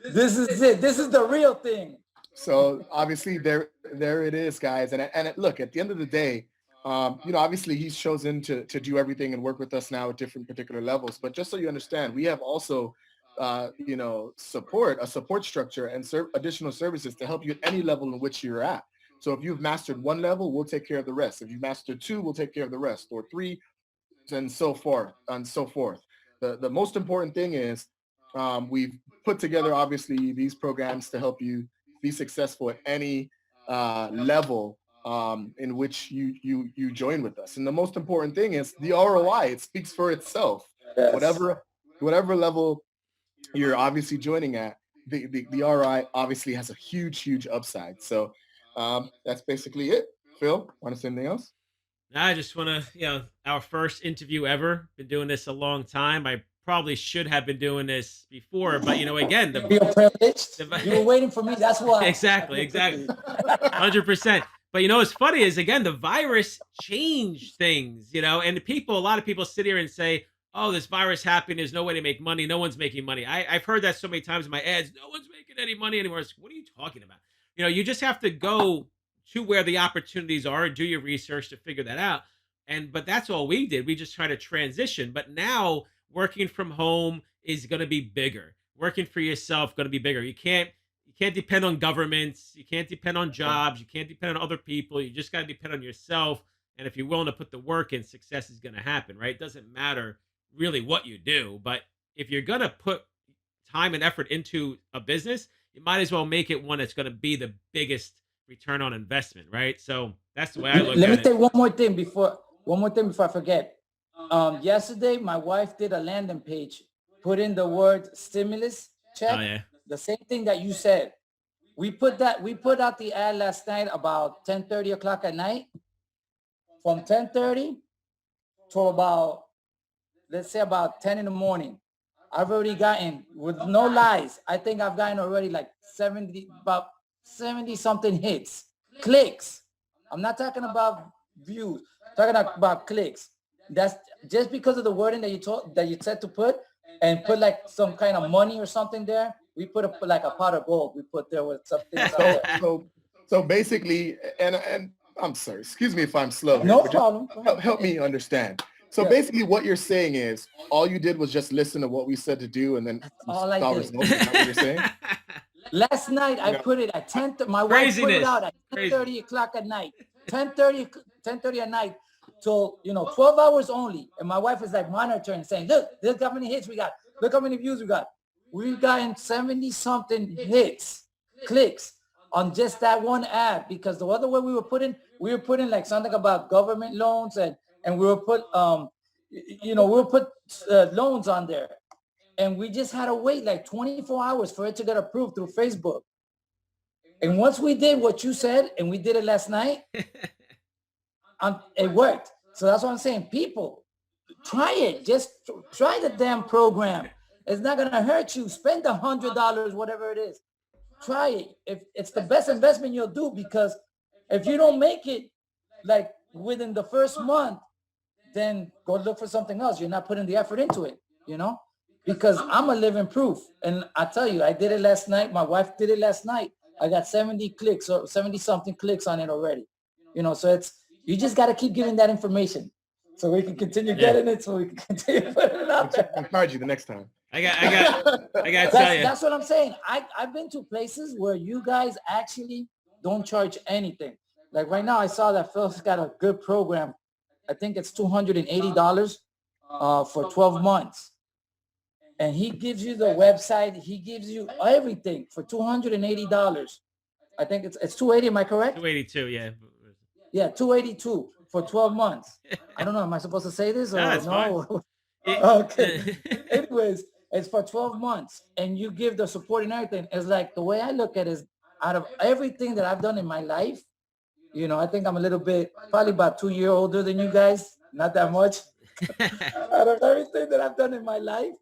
Speaker 2: This is it. This is the real thing.
Speaker 1: So obviously there it is, guys. And look, at the end of the day, obviously he's chosen to do everything and work with us now at different particular levels. But just so you understand, we have also, a support structure and additional services to help you at any level in which you're at. So if you've mastered one level, we'll take care of the rest. If you've mastered 2, we'll take care of the rest, or 3, and so forth and so forth. The most important thing is we've put together obviously these programs to help you be successful at any level in which you join with us. And the most important thing is the ROI. It speaks for itself. Yes. Whatever level you're obviously joining at, the ROI obviously has a huge upside. So that's basically it. Phil, want to say anything else?
Speaker 3: I just want to, our first interview ever. Been doing this a long time. I probably should have been doing this before, but again,
Speaker 2: you're privileged. You were waiting for me. That's why.
Speaker 3: Exactly. 100%. But what's funny is, again, the virus changed things, and a lot of people sit here and say, oh, this virus happened. There's no way to make money. No one's making money. I've heard that so many times in my ads. No one's making any money anymore. It's, what are you talking about? You just have to go to where the opportunities are and do your research to figure that out. But that's all we did. We just try to transition. But now working from home is going to be bigger. Working for yourself going to be bigger. You can't depend on governments. You can't depend on jobs. You can't depend on other people. You just got to depend on yourself. And if you're willing to put the work in, success is going to happen, right? It doesn't matter really what you do, but if you're going to put time and effort into a business, you might as well make it one that's going to be the biggest return on investment, right? So that's the way I look
Speaker 2: Let
Speaker 3: at
Speaker 2: me
Speaker 3: it.
Speaker 2: say one more thing before I forget. Yesterday, my wife did a landing page, put in the word stimulus check.
Speaker 3: Oh yeah.
Speaker 2: The same thing that you said. We put out the ad last night about 10:30 o'clock at night. From 10:30 to about, let's say, about 10 in the morning. I've already gotten, with no lies, I think I've gotten already like about 70 something hits, clicks. I'm not talking about views, I'm talking about clicks. That's just because of the wording that you said to put, and put like some kind of money or something there. We put like a pot of gold. We put there with something out
Speaker 1: So
Speaker 2: there.
Speaker 1: so basically, and I'm sorry, excuse me if I'm slow here,
Speaker 2: No
Speaker 1: but just
Speaker 2: problem.
Speaker 1: help me understand. So
Speaker 2: Yeah.
Speaker 1: basically what you're saying is all you did was just listen to what we said to do and then you
Speaker 2: all I
Speaker 1: saw
Speaker 2: did.
Speaker 1: results. Is that what you're saying?
Speaker 2: Last night I
Speaker 1: Yeah.
Speaker 2: put it at 10. My wife put it
Speaker 3: Craziness.
Speaker 2: out at
Speaker 3: Crazy.
Speaker 2: 10:30 o'clock at night. 10:30 at night till 12 hours only. And my wife is like monitoring, saying, look how many hits we got. Look how many views we got. We've gotten 70 something hits, clicks on just that one ad, because the other way we were putting like something about government loans, and we were put loans on there. And we just had to wait like 24 hours for it to get approved through Facebook. And once we did what you said, and we did it last night, it worked. So that's what I'm saying. People, try it. Just try the damn program. It's not going to hurt you. Spend $100, whatever it is. Try it. If it's the best investment you'll do, because if you don't make it like within the first month, then go look for something else. You're not putting the effort into it, because I'm a living proof. And I tell you, I did it last night. My wife did it last night. I got 70 clicks or 70 something clicks on it already. So you just got to keep giving that information so we can continue getting it, so we can continue putting it out there.
Speaker 1: I'll charge you the next time.
Speaker 3: I got to tell you.
Speaker 2: That's what I'm saying. I've been to places where you guys actually don't charge anything. Like right now, I saw that Phil's got a good program. I think it's $280 for 12 months. And he gives you the website. He gives you everything for $280. I think it's 280. Am I correct?
Speaker 3: 282, yeah.
Speaker 2: Yeah, 282 for 12 months. I don't know. Am I supposed to say this or
Speaker 3: No, it's
Speaker 2: no?
Speaker 3: fine.
Speaker 2: Okay. Anyways, it's for 12 months, and you give the support and everything. It's like, the way I look at it is, out of everything that I've done in my life, I think I'm a little bit, probably about 2 years older than you guys. Not that much. Out of everything that I've done in my life,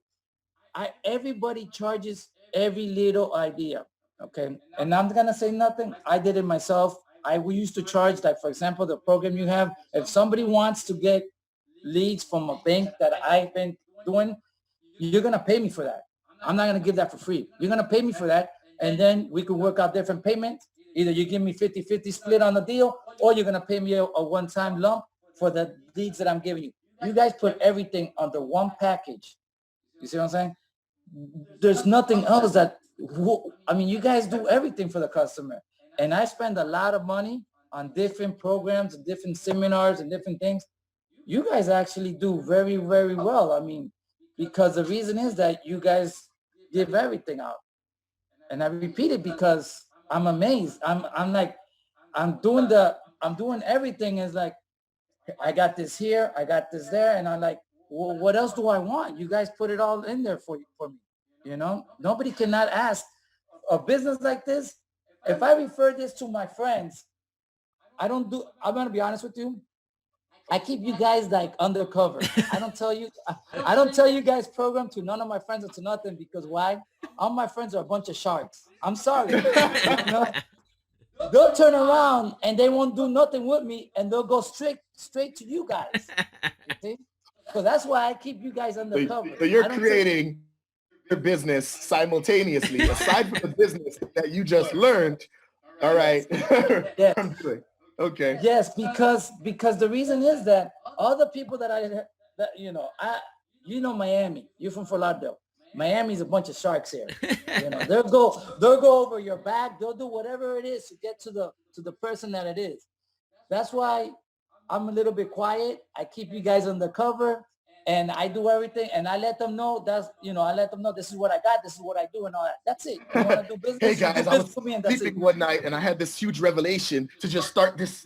Speaker 2: everybody charges every little idea. Okay. And I'm gonna say nothing. I did it myself. We used to charge, like, for example, the program you have. If somebody wants to get leads from a bank that I've been doing, you're gonna pay me for that. I'm not gonna give that for free. You're gonna pay me for that, and then we can work out different payments. Either you give me 50-50 split on the deal, or you're gonna pay me a one-time lump for the leads that I'm giving you. You guys put everything under one package. You see what I'm saying? There's nothing else you guys do everything for the customer. And I spend a lot of money on different programs and different seminars and different things. You guys actually do very, very well. Because the reason is that you guys give everything out. And I repeat it because I'm amazed. I'm doing everything. Is like, I got this here, I got this there, and I'm like, well, what else do I want? You guys put it all in there for me. Nobody cannot ask a business like this. If I refer this to my friends, I'm going to be honest with you. I keep you guys like undercover. I don't tell you guys program to none of my friends or to nothing, because why? All my friends are a bunch of sharks. I'm sorry. They'll turn around and they won't do nothing with me, and they'll go straight to you guys. You see? So that's why I keep you guys undercover.
Speaker 1: So you're creating your business simultaneously, aside from the business that you just learned. All right.
Speaker 2: Yes.
Speaker 1: Okay.
Speaker 2: Yes, because the reason is that all the people that Miami, you're from Fort Lauderdale. Miami's a bunch of sharks here. They'll go over your back. They'll do whatever it is to get to the person that it is. That's why I'm a little bit quiet. I keep you guys undercover, and I do everything, and I let them know I let them know this is what I got, this is what I do, and all that. That's it. You want to do business?
Speaker 1: Hey guys, I was sleeping one night, and I had this huge revelation to just start this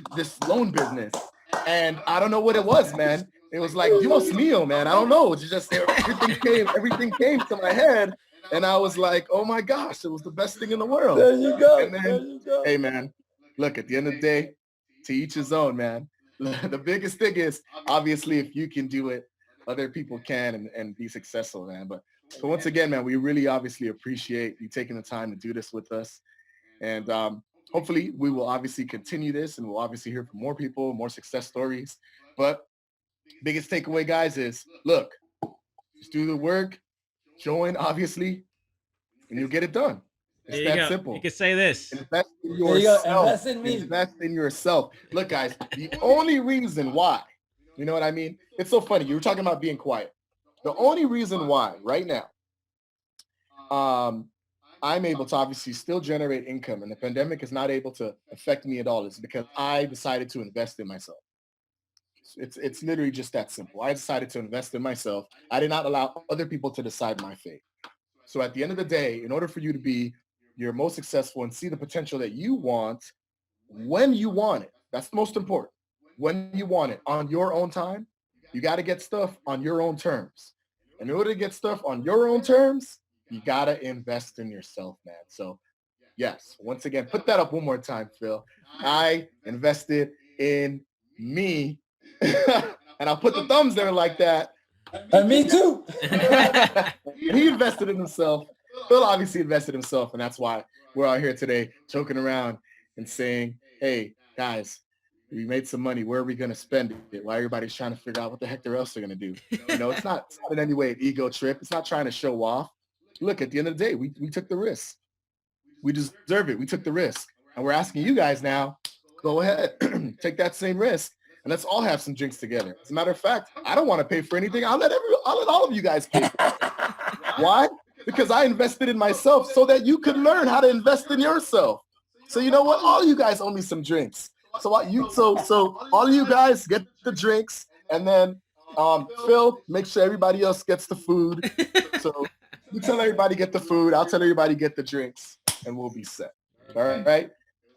Speaker 1: loan business, and I don't know what it was, man. It was like Dios mío, man. I don't know. It's just everything came to my head, and I was like, oh my gosh, it was the best thing in the world.
Speaker 2: There you go.
Speaker 1: And then, hey man, look, at the end of the day, to each his own, man. The biggest thing is, obviously, if you can do it, other people can and be successful, man. But once again, man, we really obviously appreciate you taking the time to do this with us. And hopefully we will obviously continue this, and we'll obviously hear from more people, more success stories. But biggest takeaway, guys, is look, just do the work, join, obviously, and you'll get it done. It's that simple.
Speaker 3: You can say this.
Speaker 1: Invest in yourself.
Speaker 2: Invest in me.
Speaker 1: Invest in yourself. Look, guys, the only reason why, you know what I mean? It's so funny. You were talking about being quiet. The only reason why right now I'm able to obviously still generate income and the pandemic is not able to affect me at all is because I decided to invest in myself. It's literally just that simple. I decided to invest in myself. I did not allow other people to decide my fate. So at the end of the day, in order for you to be your most successful and see the potential that you want when you want it, that's the most important. When you want it on your own time, you got to get stuff on your own terms. And in order to get stuff on your own terms, you got to invest in yourself, man. So yes, once again, put that up one more time, Phil. I invested in me. And I'll put the thumbs there like that.
Speaker 2: And me too.
Speaker 1: He invested in himself. Phil obviously invested in himself, and that's why we're out here today joking around and saying, hey, guys, we made some money. Where are we going to spend it? Why everybody's trying to figure out what the heck else they're going to do. It's not in any way an ego trip. It's not trying to show off. Look, at the end of the day, we took the risk. We deserve it. We took the risk. And we're asking you guys now, go ahead, take that same risk. And let's all have some drinks together. As a matter of fact, I don't want to pay for anything. I'll let all of you guys pay. Why? Because I invested in myself so that you could learn how to invest in yourself. So you know what? All you guys owe me some drinks. So all you guys get the drinks, and then Phil, make sure everybody else gets the food. So you tell everybody get the food. I'll tell everybody get the drinks, and we'll be set. All right.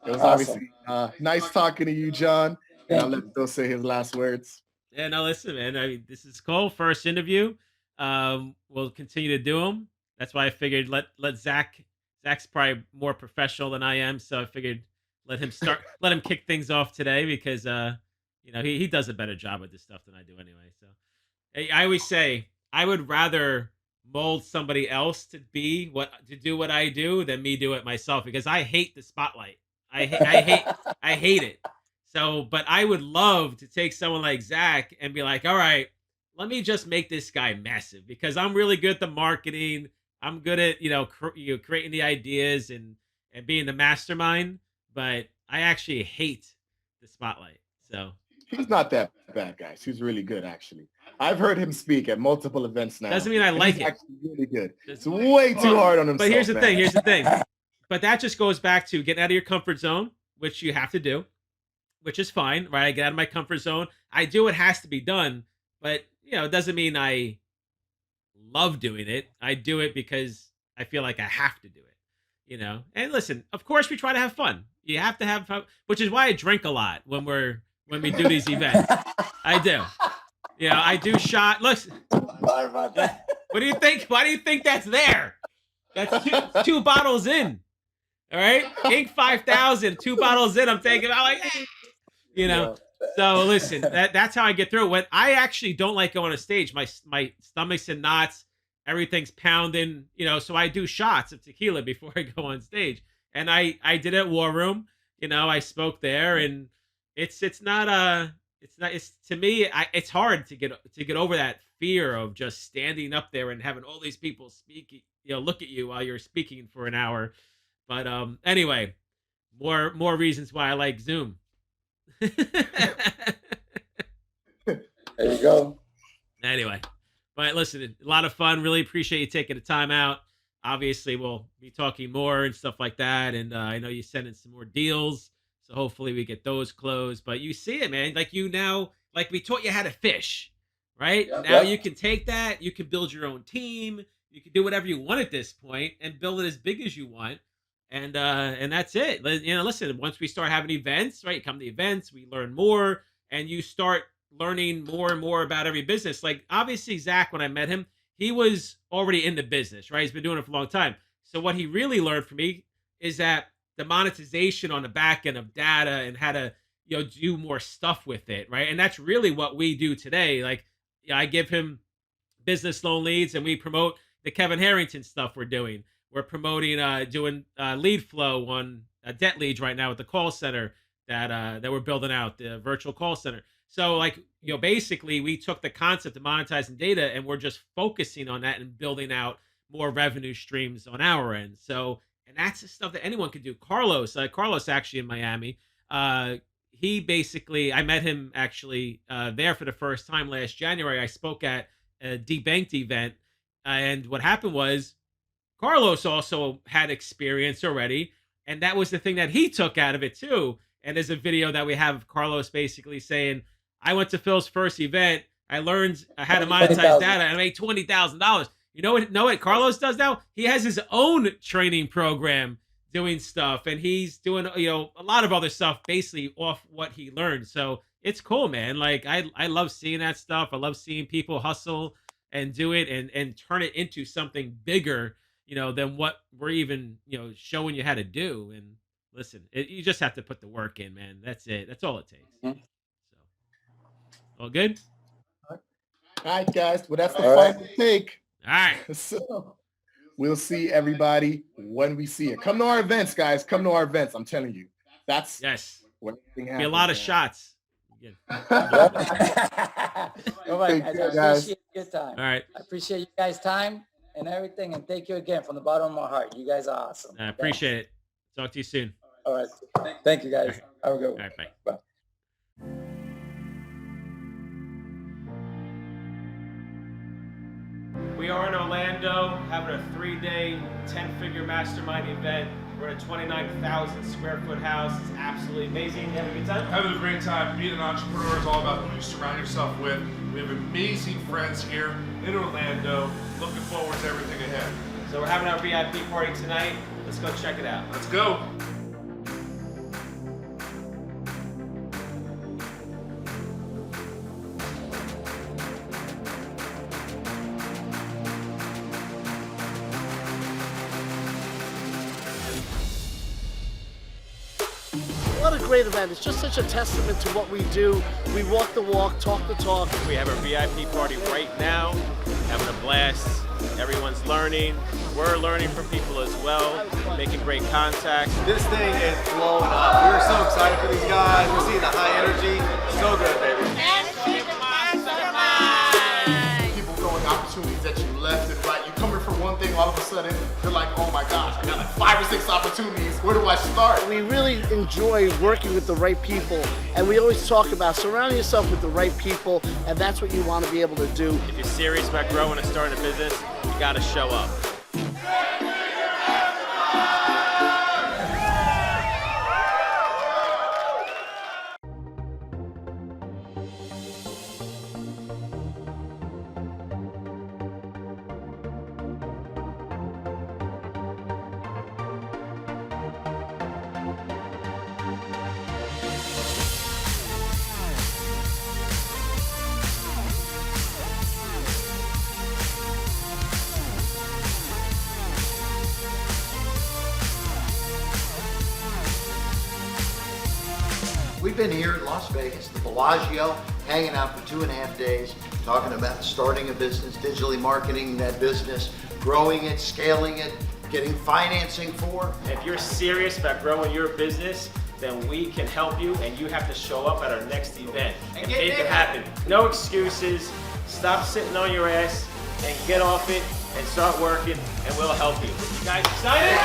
Speaker 1: It was obviously nice talking to you, John. And I'll let Phil say his last words.
Speaker 3: Yeah, no, listen, man. I mean, this is Cole, first interview. We'll continue to do them. That's why I figured let Zach. Zach's probably more professional than I am, so I figured let him kick things off today because he does a better job with this stuff than I do anyway. So I always say I would rather mold somebody else to do what I do than me do it myself because I hate the spotlight. I hate it. So, but I would love to take someone like Zach and be like, all right, let me just make this guy massive because I'm really good at the marketing. I'm good at, creating the ideas and being the mastermind, but I actually hate the spotlight. So
Speaker 1: he's not that bad, guys. He's really good, actually. I've heard him speak at multiple events now.
Speaker 3: Doesn't mean I like it.
Speaker 1: Actually really good. It's way too hard on himself.
Speaker 3: But here's the thing. But that just goes back to getting out of your comfort zone, which you have to do. Which is fine, right? I get out of my comfort zone. I do what has to be done, but it doesn't mean I love doing it. I do it because I feel like I have to do it, And listen, of course, we try to have fun. You have to have fun, which is why I drink a lot when we do these events. I do. I do shot. Look, what do you think? Why do you think that's there? That's two bottles in. All right, Inc. 5000, 2 bottles in. I'm taking. I'm like. So listen, that's how I get through it. When I actually don't like going on stage, my stomach's in knots, everything's pounding, so I do shots of tequila before I go on stage. And I did it at War Room, I spoke there, and it's not it's not. It's to me. It's hard to get over that fear of just standing up there and having all these people speak. Look at you while you're speaking for an hour. But anyway, more reasons why I like Zoom.
Speaker 2: There you go.
Speaker 3: Anyway, but listen, a lot of fun. Really appreciate you taking the time out. Obviously, we'll be talking more and stuff like that. And I know you sent in some more deals, so hopefully we get those closed. But you see it, man. Like you now, like we taught you how to fish, right?
Speaker 2: Yep.
Speaker 3: Now you can take that. You can build your own team. You can do whatever you want at this point and build it as big as you want. And that's it. Listen. Once we start having events, right? You come to events, we learn more, and you start learning more and more about every business. Like obviously Zach, when I met him, he was already in the business, right? He's been doing it for a long time. So what he really learned from me is that the monetization on the back end of data and how to, do more stuff with it, right? And that's really what we do today. Like, I give him business loan leads and we promote the Kevin Harrington stuff we're doing. We're promoting, doing lead flow on debt leads right now with the call center that we're building out, the virtual call center. So like, basically we took the concept of monetizing data and we're just focusing on that and building out more revenue streams on our end. So, and that's the stuff that anyone can do. Carlos actually in Miami, he basically, I met him actually there for the first time last January. I spoke at a debanked event. And what happened was Carlos also had experience already. And that was the thing that he took out of it too. And there's a video that we have of Carlos basically saying, I went to Phil's first event. I learned how to monetize data and I made $20,000. You know what Carlos does now? He has his own training program doing stuff, and he's doing a lot of other stuff basically off what he learned. So it's cool, man. Like I love seeing that stuff. I love seeing people hustle and do it and turn it into something bigger, than what we're even showing you how to do. And listen, you just have to put the work in, man. That's it. That's all it takes.
Speaker 2: Mm-hmm.
Speaker 3: All good?
Speaker 1: All right, guys. Well, that's the final take.
Speaker 3: All right.
Speaker 1: So we'll see everybody when we see it. Come to our events, guys. Come to our events. I'm telling you. That's when everything happens.
Speaker 3: Be a lot of shots.
Speaker 2: All right, guys. I appreciate your time.
Speaker 3: All right.
Speaker 2: I appreciate you guys' time and everything. And thank you again from the bottom of my heart. You guys are awesome.
Speaker 3: I appreciate it. Talk to you soon.
Speaker 2: All right. Thank you, guys. Have a good one.
Speaker 3: All right. Bye.
Speaker 2: Bye.
Speaker 3: We are in Orlando having a 3-day, 10-figure mastermind event. We're in a 29,000 square foot house. It's absolutely amazing. You having a good time?
Speaker 4: Having a great time. Being an entrepreneur is all about who you surround yourself with. We have amazing friends here in Orlando. Looking forward to everything ahead.
Speaker 3: So we're having our VIP party tonight. Let's go check it out.
Speaker 4: Let's go.
Speaker 5: What a great event. It's just such a testament to what we do. We walk the walk, talk the talk.
Speaker 3: We have a VIP party right now, having a blast. Everyone's learning. We're learning from people as well, making great contacts.
Speaker 6: This thing is blowing up. We're so excited for these guys. We're seeing the high energy. So good, baby.
Speaker 1: People throwing opportunities that you left and right. You come here for one thing, all of a sudden, you're like, oh my gosh, I got like 5 or 6 opportunities. Where do I start?
Speaker 5: We really enjoy working with the right people, and we always talk about surrounding yourself with the right people, and that's what you want to be able to do.
Speaker 3: If you're serious about growing and starting a business, you got to show up.
Speaker 7: We've been here in Las Vegas, the Bellagio, hanging out for 2.5 days, talking about starting a business, digitally marketing that business, growing it, scaling it, getting financing for.
Speaker 3: If you're serious about growing your business,
Speaker 8: then we can help you, and you have to show up at our next event and make it happen. No excuses. Stop sitting on your ass and get off it and start working, and we'll help you. You guys excited?